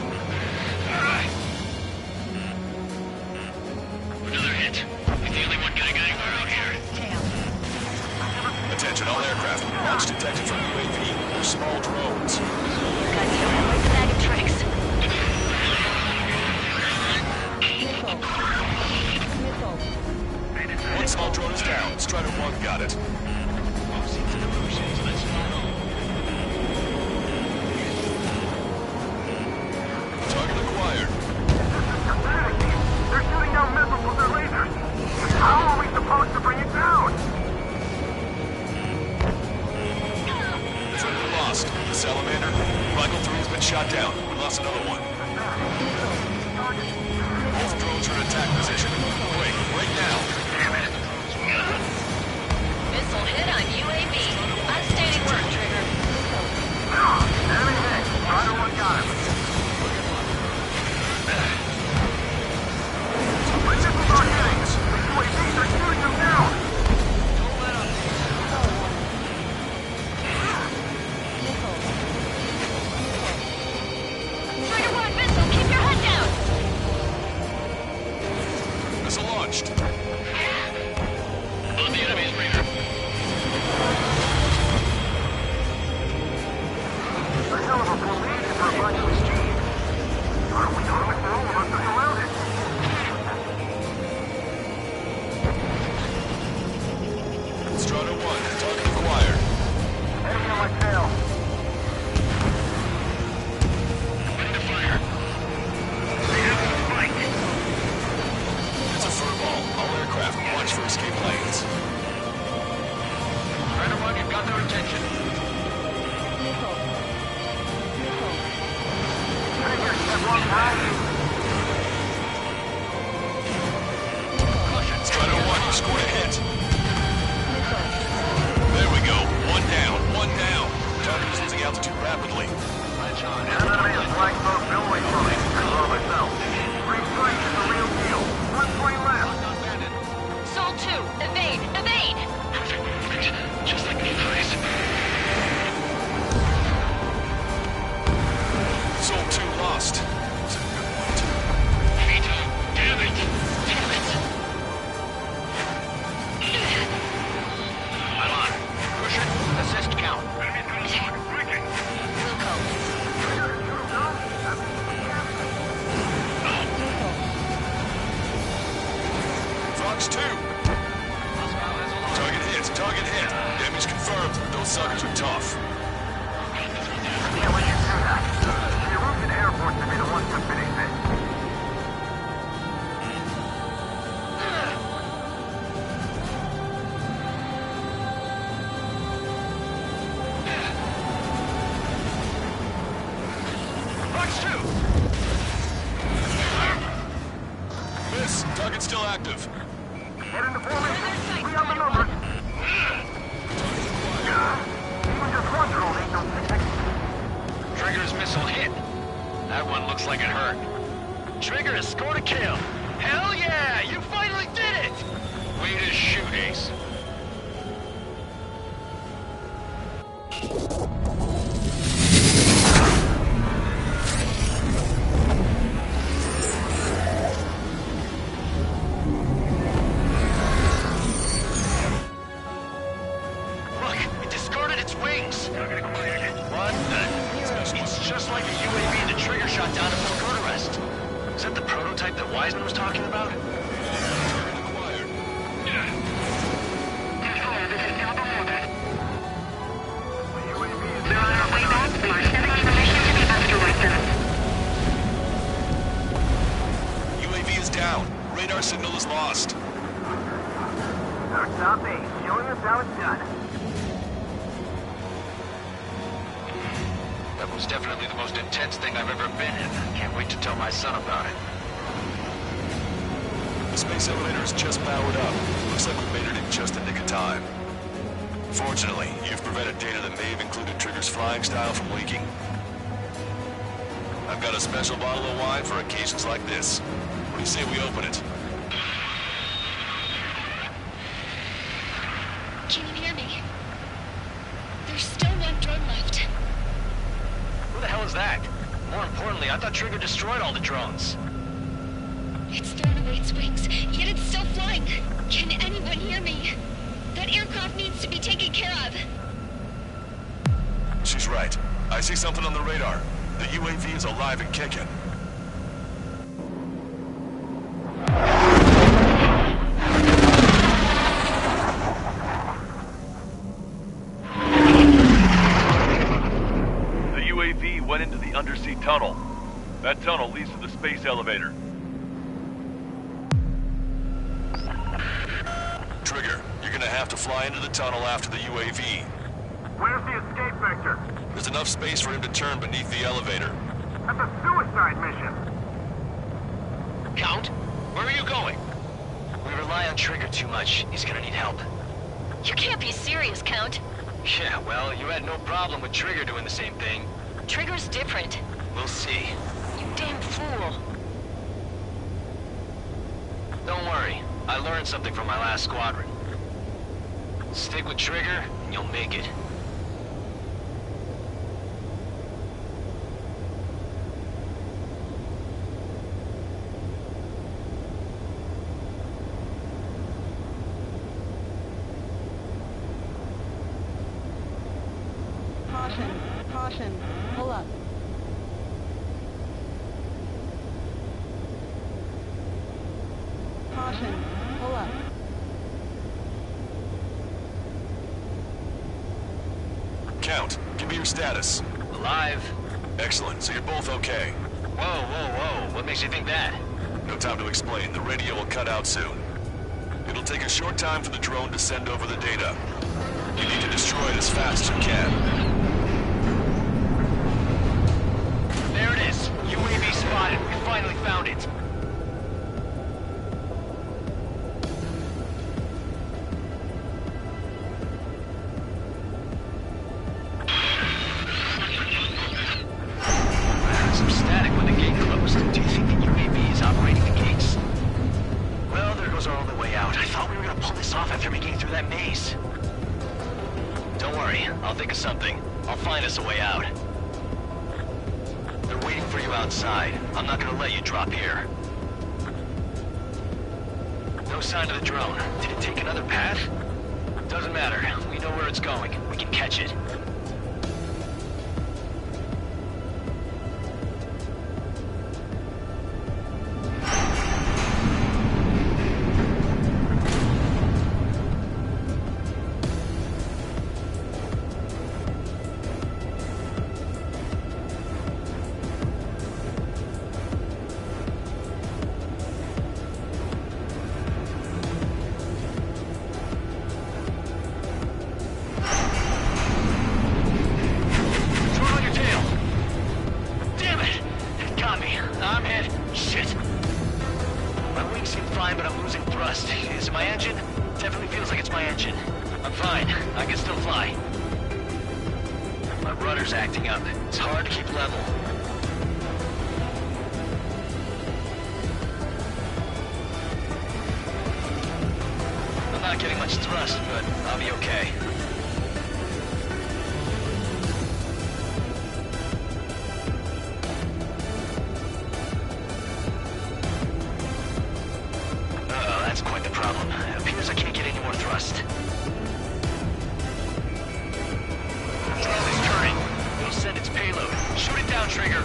Another hit. He's the only one getting anywhere out here. Attention, all aircraft. Launch detected from UAV or small drones. Got you. Where's the bag of tricks? One small drone is down. Strider 1 got it. Target acquired. They're shooting down missiles with their lasers. How are we supposed to bring it down? Friendly lost. The Salamander. Michael 3 has been shot down. We lost another one. Both drones are in attack position. Quick, right now. Missile hit on UAV. I'm standing Target hit, target hit. Damage confirmed. Those suckers are tough. Yeah, we can do that. The Erusian Air Force should be the ones to finish this. Miss, target's still active. Head into formation. We have the numbers. Even just one drone ain't no six. Trigger's missile hit. That one looks like it hurt. Trigger has scored a kill. Hell yeah! You finally did it! Way to shoot, Ace. Look, it discarded its wings. What the? It's just like the UAV the Trigger shot down at Fort Arrest. Is that the prototype that Wiseman was talking about? UAV is down. Radar signal is lost. Our top 8, showing us how it's done. That was definitely the most intense thing I've ever been in. Can't wait to tell my son about it. The space elevator is just powered up. Looks like we made it in just the nick of time. Fortunately, you've prevented data that may have included Trigger's flying style from leaking. I've got a special bottle of wine for occasions like this. What do you say we open it? Can you hear me? There's still one drone left. Who the hell is that? More importantly, I thought Trigger destroyed all the drones. It's thrown away its wings, yet it's still flying. Can anyone hear me? That aircraft needs to be taken care of. She's right. I see something on the radar. The UAV is alive and kicking. The UAV went into the undersea tunnel. That tunnel leads to the space elevator. Trigger, you're gonna have to fly into the tunnel after the UAV. Where's the escape vector? There's enough space for him to turn beneath the elevator. That's a suicide mission. Count, where are you going? We rely on Trigger too much. He's gonna need help. You can't be serious, Count. Yeah, well, you had no problem with Trigger doing the same thing. Trigger's different. We'll see. You damn fool. Don't worry. I learned something from my last squadron. Stick with Trigger, and you'll make it. Caution, caution, pull up. Caution, pull up. Count, give me your status. Alive. Excellent, so you're both okay. Whoa, whoa, whoa. What makes you think that? No time to explain. The radio will cut out soon. It'll take a short time for the drone to send over the data. You need to destroy it as fast as you can. There it is. UAV spotted. We finally found it. Some static when the gate closed. Do you think the UAV is operating the gates? Well, there goes our only way out. I thought we were gonna pull this off after making it through that maze. Don't worry, I'll think of something. I'll find us a way out. They're waiting for you outside. I'm not gonna let you drop here. No sign of the drone. Did it take another path? Doesn't matter. We know where it's going. We can catch it. Is it my engine? Definitely feels like it's my engine. I'm fine. I can still fly. My rudder's acting up. It's hard to keep level. I'm not getting much thrust, but I'll be okay. Uh-oh, that's quite the problem. It appears I can't get any more thrust. Drone is turning. It'll send its payload. Shoot it down, Trigger.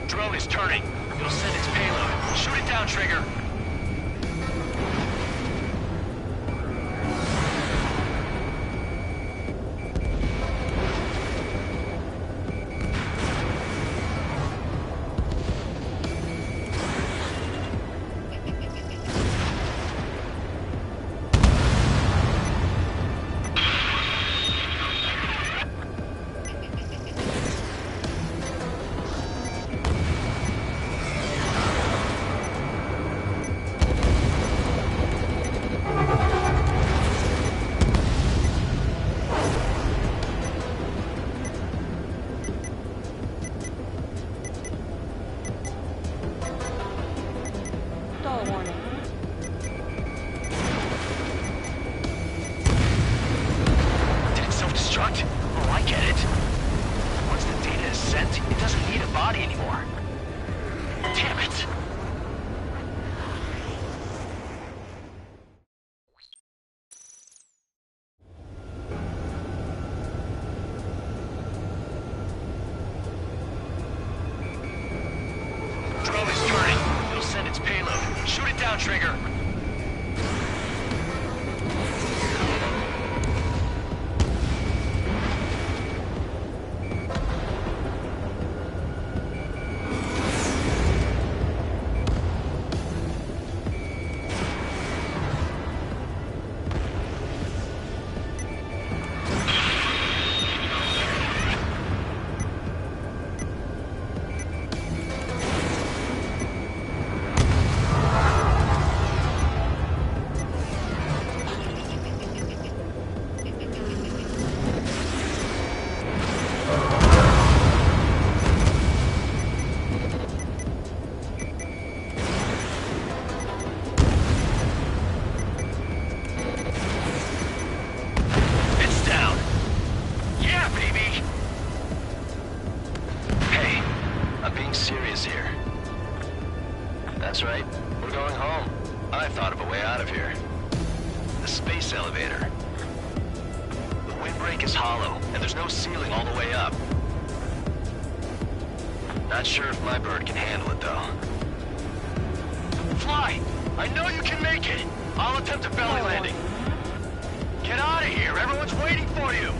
Drone is turning. It'll send its payload. Shoot it down, Trigger. Trigger. That's right. We're going home. I thought of a way out of here. The space elevator. The windbreak is hollow, and there's no ceiling all the way up. Not sure if my bird can handle it, though. Fly! I know you can make it! I'll attempt a belly landing. Get out of here! Everyone's waiting for you!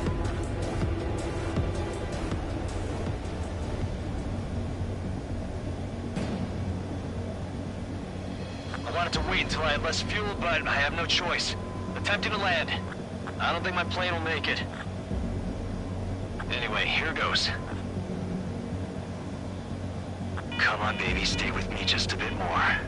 I wanted to wait until I had less fuel, but I have no choice. Attempting to land. I don't think my plane will make it. Anyway, here goes. Come on, baby, stay with me just a bit more.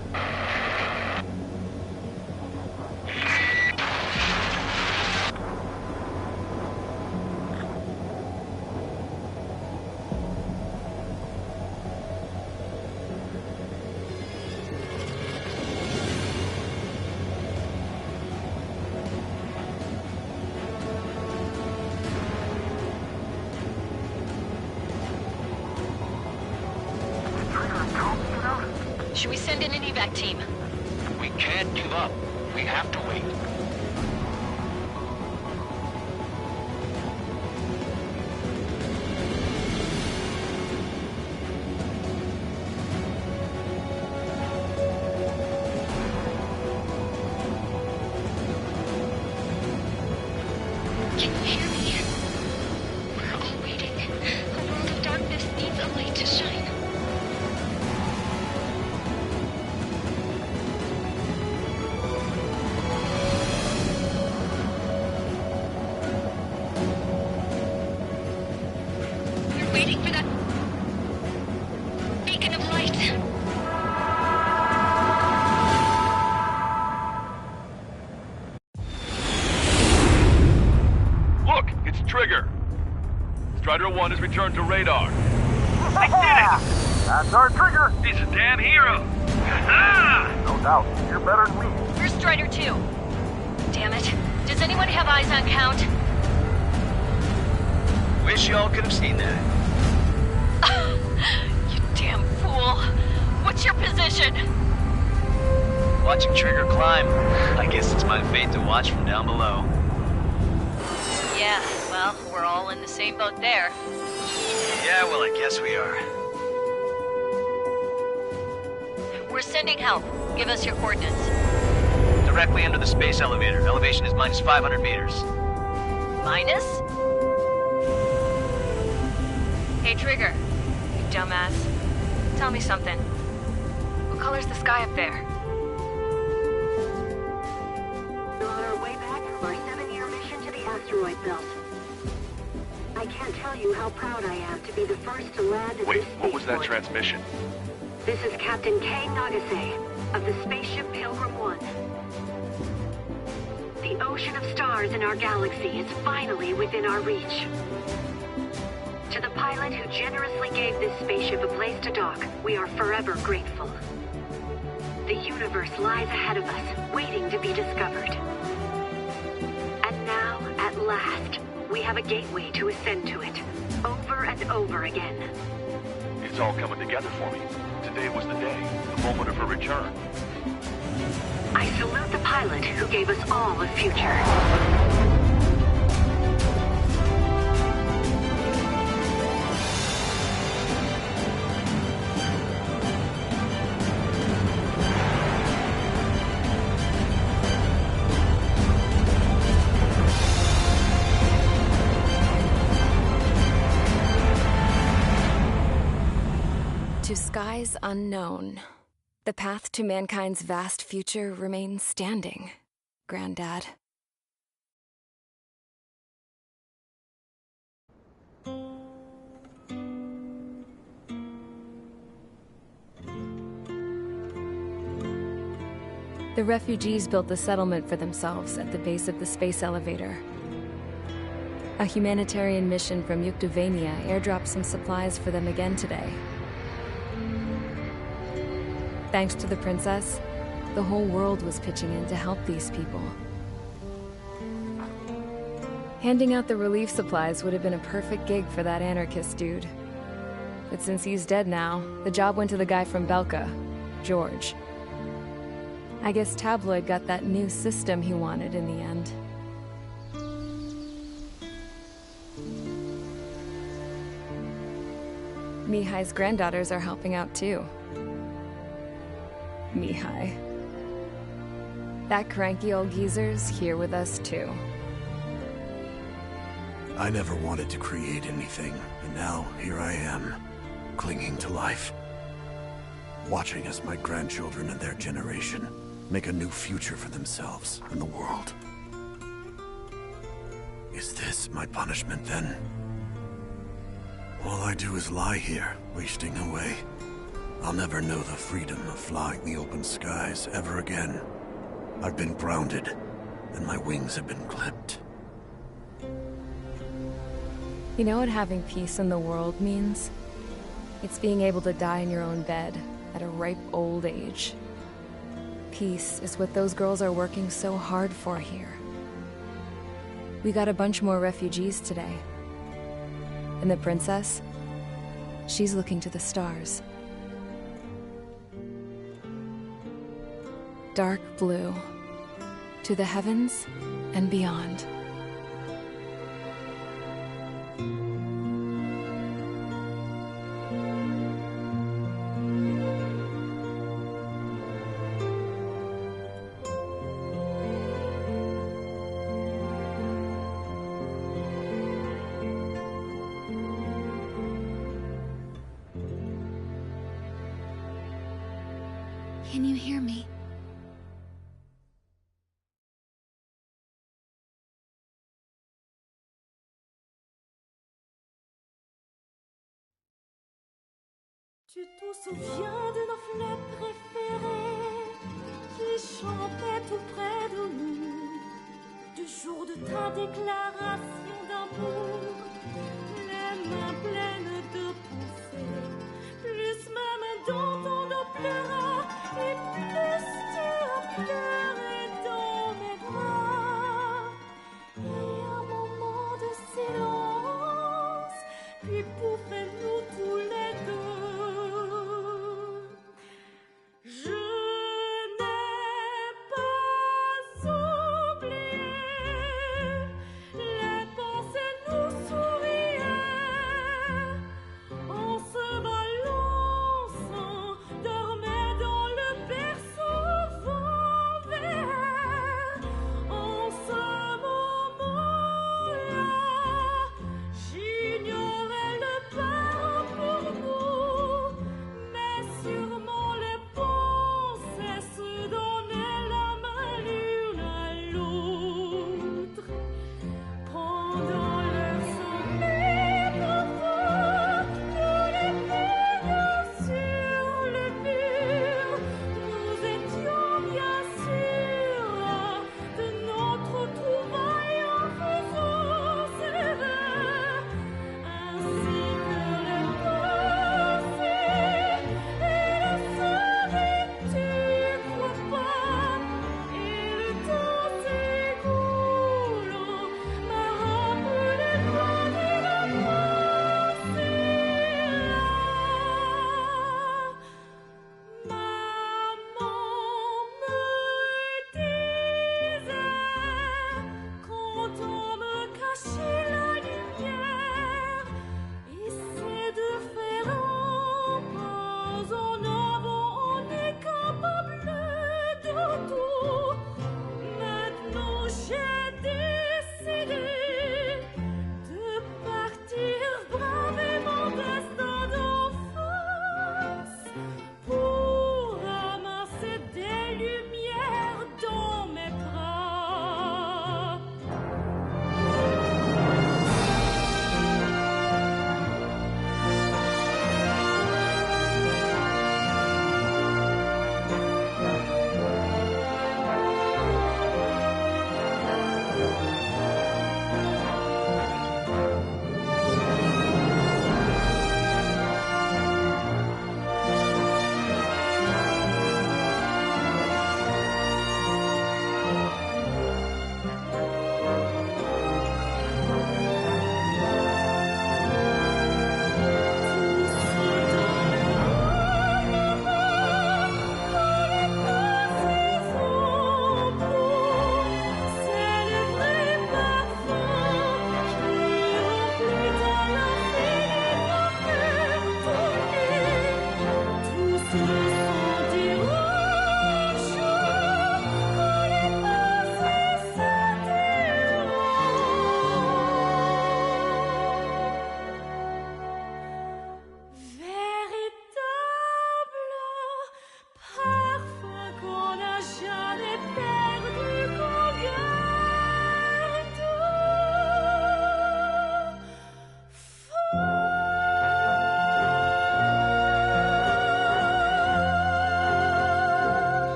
Should we send in an evac team? We can't give up. We have to wait. Can you hear me? We're all waiting. A world of darkness needs a light to shine. We're waiting for that beacon of light. Look, it's Trigger. Strider 1 has returned to radar. They did it! That's our Trigger! He's a damn hero! No doubt. You're better than me. Where's Strider 2? Damn it. Does anyone have eyes on Count? Wish y'all could have seen that. You damn fool. What's your position? Watching Trigger climb. I guess it's my fate to watch from down below. Yeah, well, we're all in the same boat there. Yeah, well, I guess we are. We're sending help. Give us your coordinates. Directly under the space elevator. Elevation is minus 500 meters. Minus? Hey, Trigger. You dumbass. Tell me something. What color's the sky up there? We're on our way back from our 7-year mission to the asteroid belt. I can't tell you how proud I am to be the first to land at Wait, this what was that spaceport. transmission? This is Captain Kay Nagase of the spaceship Pilgrim 1. The ocean of stars in our galaxy is finally within our reach. To the pilot who generously gave this spaceship a place to dock, we are forever grateful. The universe lies ahead of us, waiting to be discovered. And now, at last, we have a gateway to ascend to it, over and over again. It's all coming together for me. Today was the day, the moment of her return. I salute the pilot who gave us all a future. To skies unknown, the path to mankind's vast future remains standing, Granddad. The refugees built the settlement for themselves at the base of the space elevator. A humanitarian mission from Yuktovania airdropped some supplies for them again today. Thanks to the princess, the whole world was pitching in to help these people. Handing out the relief supplies would have been a perfect gig for that anarchist dude. But since he's dead now, the job went to the guy from Belka, George. I guess Tabloid got that new system he wanted in the end. Mihai's granddaughters are helping out too. Mihai. That cranky old geezer's here with us too. I never wanted to create anything, and now here I am, clinging to life. Watching as my grandchildren and their generation make a new future for themselves and the world. Is this my punishment then? All I do is lie here, wasting away. I'll never know the freedom of flying the open skies ever again. I've been grounded, and my wings have been clipped. You know what having peace in the world means? It's being able to die in your own bed at a ripe old age. Peace is what those girls are working so hard for here. We got a bunch more refugees today. And the princess? She's looking to the stars. dark blue, to the heavens and beyond. Can you hear me? Tu te souviens de nos fleurs préférées qui chantaient tout près de nous, du jour de ta déclaration d'amour.